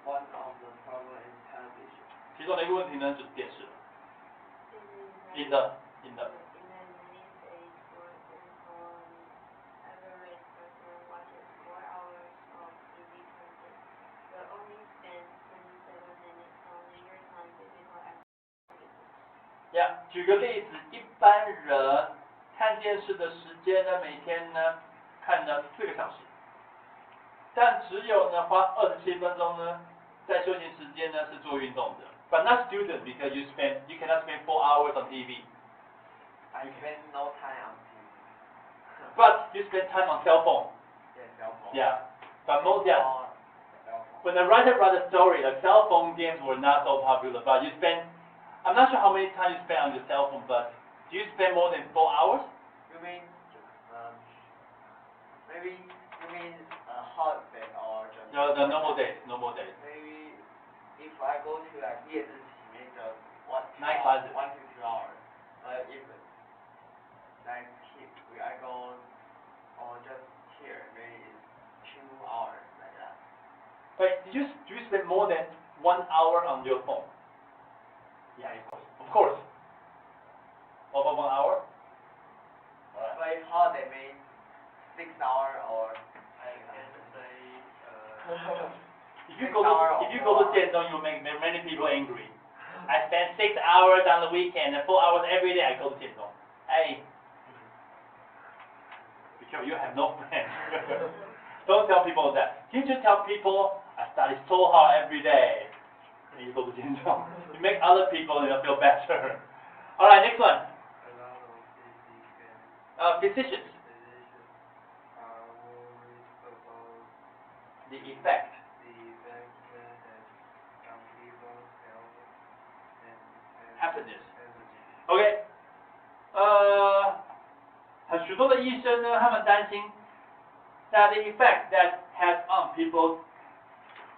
One of the problem is television. 其中的一个问题呢就是电视。In the Yeah， 举个例子，一般人看电视的时间呢，每天呢看了4个小时，但只有呢花27分钟呢，在休闲时间呢是做运动的。But not student because you cannot spend 4 hours on TV. I spend no time on TV. But you spend time on cell phone. Yeah, cell phone. Yeah. But most yeah. Cell phone. When the writer wrote the story, the cell phone games were not so popular. But you spend, I'm not sure how many time you spend on your cell phone, but do you spend more than 4 hours? You mean maybe you mean a holiday or just No, the normal days. maybe if I go to like 夜市里面 just 1 to 2 hours. If like if I go or just here maybe it's 2 hours like that. But do you spend more than 1 hour on your phone? Yeah, of course. Over 1 hour? Alright. But if holiday means 6 hours or I can say, If you go to Jiandong, you will make many people angry. I spend 6 hours on the weekend and 4 hours every day I go to Jiandong. Hey, because you have no friends. Don't tell people that. You just tell people I study so hard every day. And you go to Jiandong. You make other people feel better. All right, next one. a lot of Physicians. physicians are worried about The effect. the effect that on people's health and Happiness. happiness. OK，许多的医生呢，他们担心 that the effect that has on people，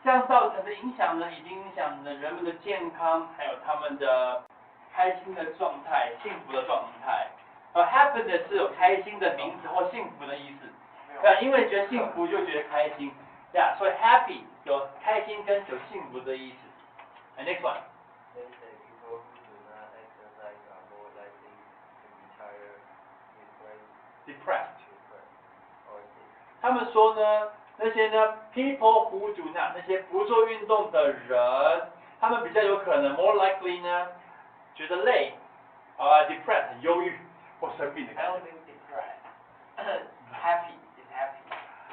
这样造成的影响呢，已经影响了人们的健康，还有他们的开心的状态、幸福的状态。而 happiness 是有开心的名词或幸福的意思，对，因为觉得幸福就觉得开心，对啊，所以 happy 有开心跟有幸福的意思。And next one. They say people who do not exercise are more likely to be tired, Depressed. or sick. 他们说呢，那些呢 people who do not 那些不做运动的人，他们比较有可能 more likely 呢觉得累，depressed 很忧郁或生病的 I 感 don't 觉。 think depressed. Happy is happy.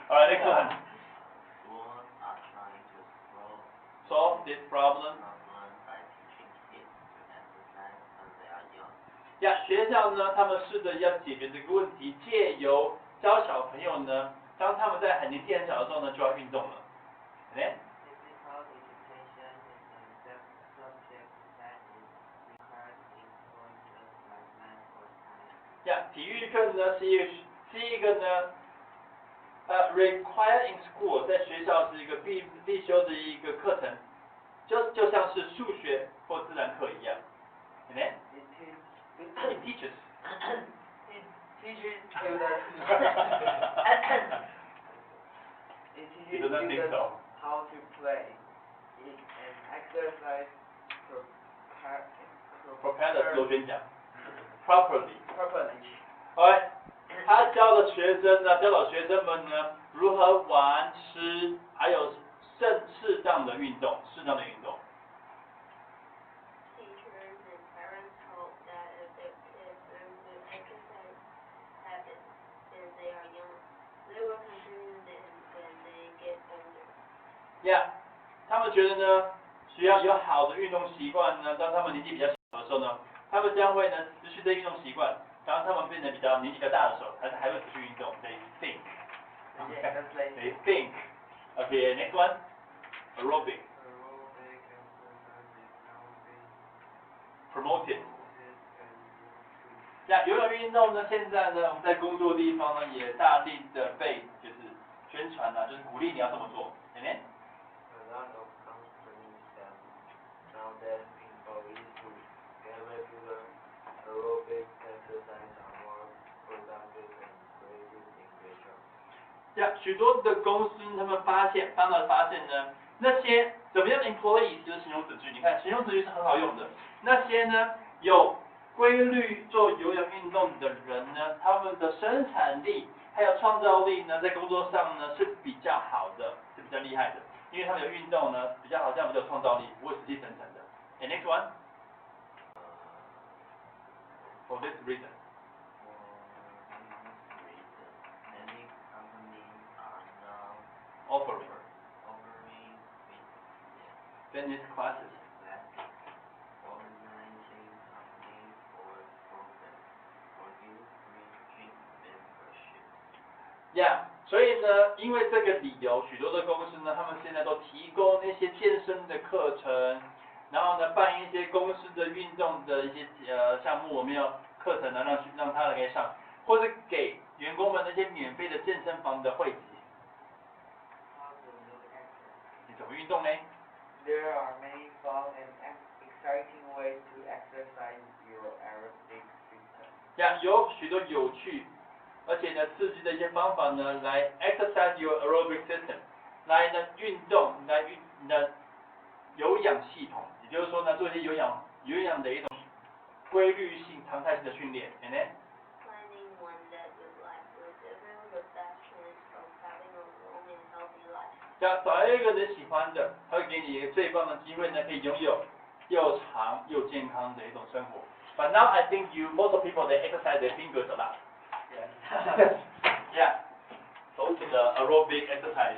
Alright, next one. Schools are trying to Solve this problem. by teaching kids to exercise when they are young. 呀，学校呢，他们试着要解决这个问题，借由教小朋友呢，当他们在年纪很小的时候呢，就要运动了。Then Physical education is a subject that is required in school just like math or science. 呀，体育课呢是一个呢required in school， 在学校是一个必修的一个课程，就像是数学或自然课一样。And then it teaches. It teaches students. It He teaches doesn't think students so. how to play. It an exercise Propeller 螺旋桨 properly. properly. Alright， 他教导学生们呢如何玩、吃，还有适当的运动。Yeah， 他们觉得呢，需要有好的运动习惯呢，当他们年纪比较小的时候呢，他们将会呢持续的运动习惯，当他们变得年纪比较大的时候，还会持续运动。They think. They think. Okay, next one. Aerobic. Promoted. 那游泳运动呢，现在呢，我们在工作地方呢，也大力的被就是宣传啊，就是鼓励你要这么做。And then? A lot of companies have nowadays employees who get regular aerobic exercise are more productive and creative in their job. 许多的公司他们发现呢，那些怎么样的 employees 就是形容词句，你看形容词句是很好用的。那些呢有规律做有氧运动的人呢，他们的生产力还有创造力呢，在工作上呢是比较好的，是比较厉害的，因为他们有运动呢，比较好像比较有创造力，不会死气沉沉的。And next one. For this reason. Many companies are now Offering fitness fitness classes. organizing companies or programs for you free gym membership. Yeah， 所以呢，因为这个理由，许多的公司呢，他们现在都提供那些健身的课程，然后呢，办一些公司的运动的一些项目，我们要课程呢，让他来可以上，或者给员工们那些免费的健身房的会籍。你怎么运动呢？ There are many fun and exciting ways to exercise your aerobic system. 有许多有趣，而且呢刺激的一些方法呢，来 exercise your aerobic system， 来呢运动，你的有氧系统，也就是说呢，做一些有氧的一种规律性、常态性的训练。And then? Finding one that you like with every reflection of having a long and healthy life. 找一个人喜欢的，他会给你一个最棒的机会呢，可以拥有又长又健康的一种生活。But now I think most of people they exercise their fingers a lot. Yes. Yeah. So to the aerobic exercise.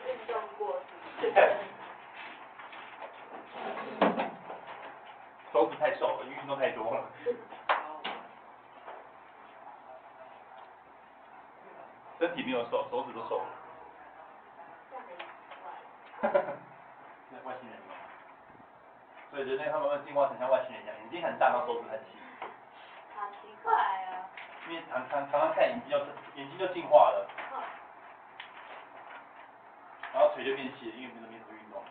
运动过度。手指太瘦了，因为运动太多了。身体没有瘦，手指都瘦了。这样很怪。那外星人嘛，所以人类他们会进化成像外星人一样，眼睛很大，然后手指很细。好奇怪啊。因为常常看眼睛就进化了，然后腿就变细了，因为没什么运动。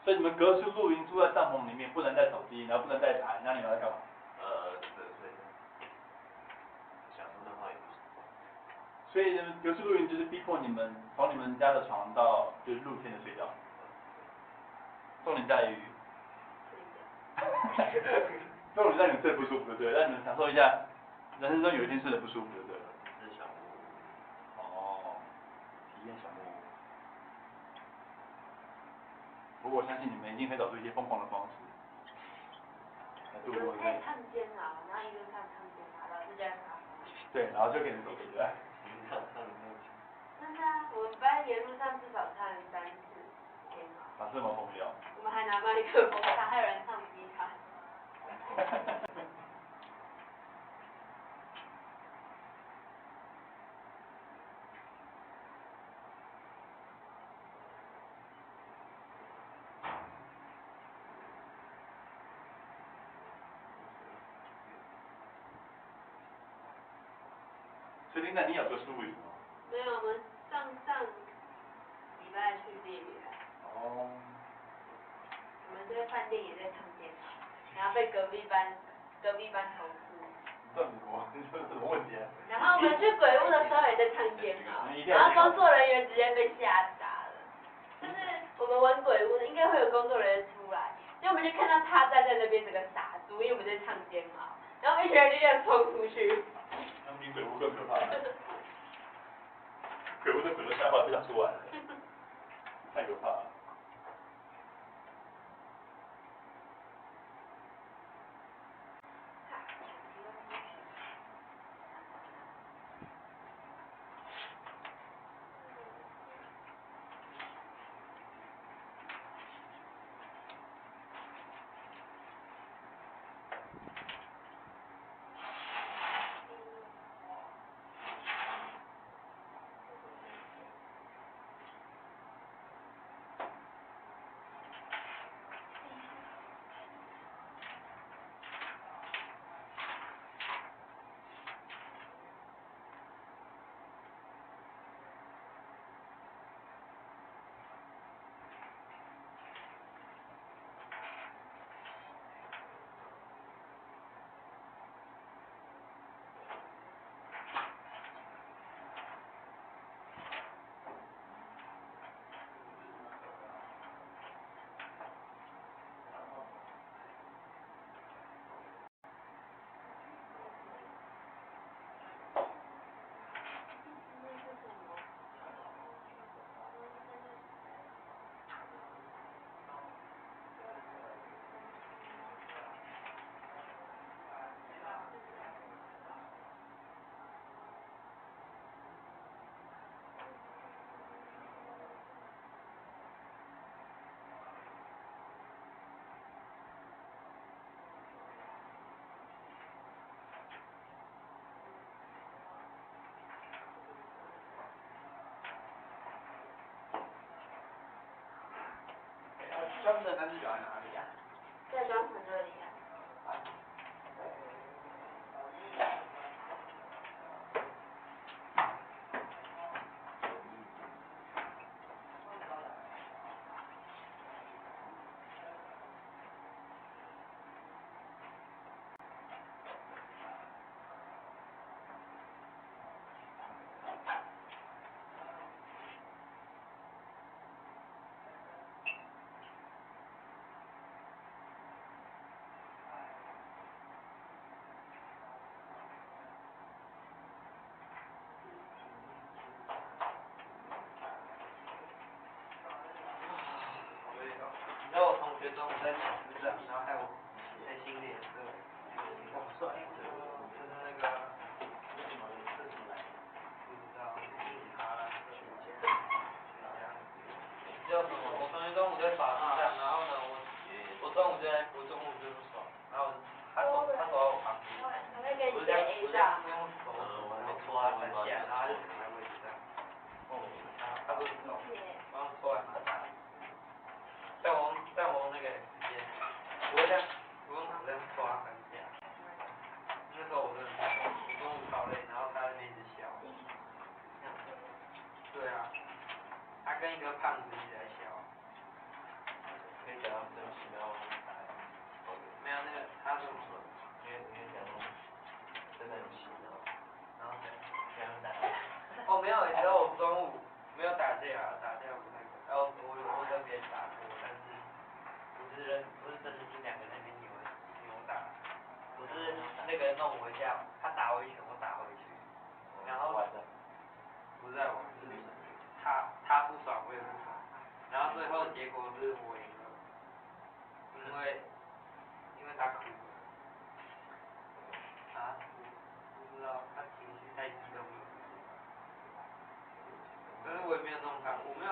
所以你们隔宿露营住在帐篷里面，不能带手机，然后不能带牌，那你们要干嘛？对，想说的话也不是。所以隔宿露营就是逼迫你们从你们家的床到就是露天的睡觉。重点在于，重点在你们睡不舒服，对不对？让你们享受一下人生中有一天睡得不舒服，对不对？是小木屋。哦，体验小木屋。不过我相信你们一定会找出一些疯狂的方式来度过。可以看煎熬，然后一边看煎熬，老师这样打。对，然后就给你走对不对？真的啊，我们班沿路上至少看3次煎熬。把这么疯掉。我们还拿麦克风，还有人唱吉他。所以那你有个术语吗？没有，我们上礼拜去猎人。哦。我们这个饭店也在唱监考，然后被隔壁班投诉。这是什么问题啊？然后我们去鬼屋的时候也在唱监考，然后工作人员直接被吓傻了。就是我们玩鬼屋应该会有工作人员出来，结果我们就看到他站在那边整个傻住，因为我们在唱监考，然后一群人就这样冲出去。那比鬼屋更可怕。鬼屋的鬼都吓坏不想出来了，太可怕了。专门的男主角在哪里啊？在双城这里啊。你知道我同学中午在讲师长，然后害我在心里也是，就是那个不知道，叫什么？我同学中午在法师长，然后呢，我中午就不爽，然后他走到我旁边，我就这样用手然后戳他3下，然后他就躺在位置上，他不动，然后戳完马上。在我那个时间，我用手这样刷3下，那时候我真的不爽，我中午超累，然后他在那边一直笑，对啊，他跟一个胖子一直在笑，可以讲到这么奇妙吗？没有那个他是因为讲到真的很奇妙，然后跟他们打架，哦没有，你知道我中午没有打架不那个，然后我跟别人打过，但是不是真的是2个那边扭打，我是那个人弄我一下，他打我一拳，我打回去，然后不在我，是他不爽，我也不爽，然后最后结果是我赢了，因为他哭了，啊，我不知道他情绪太激动了，但是我也没有弄他，我没有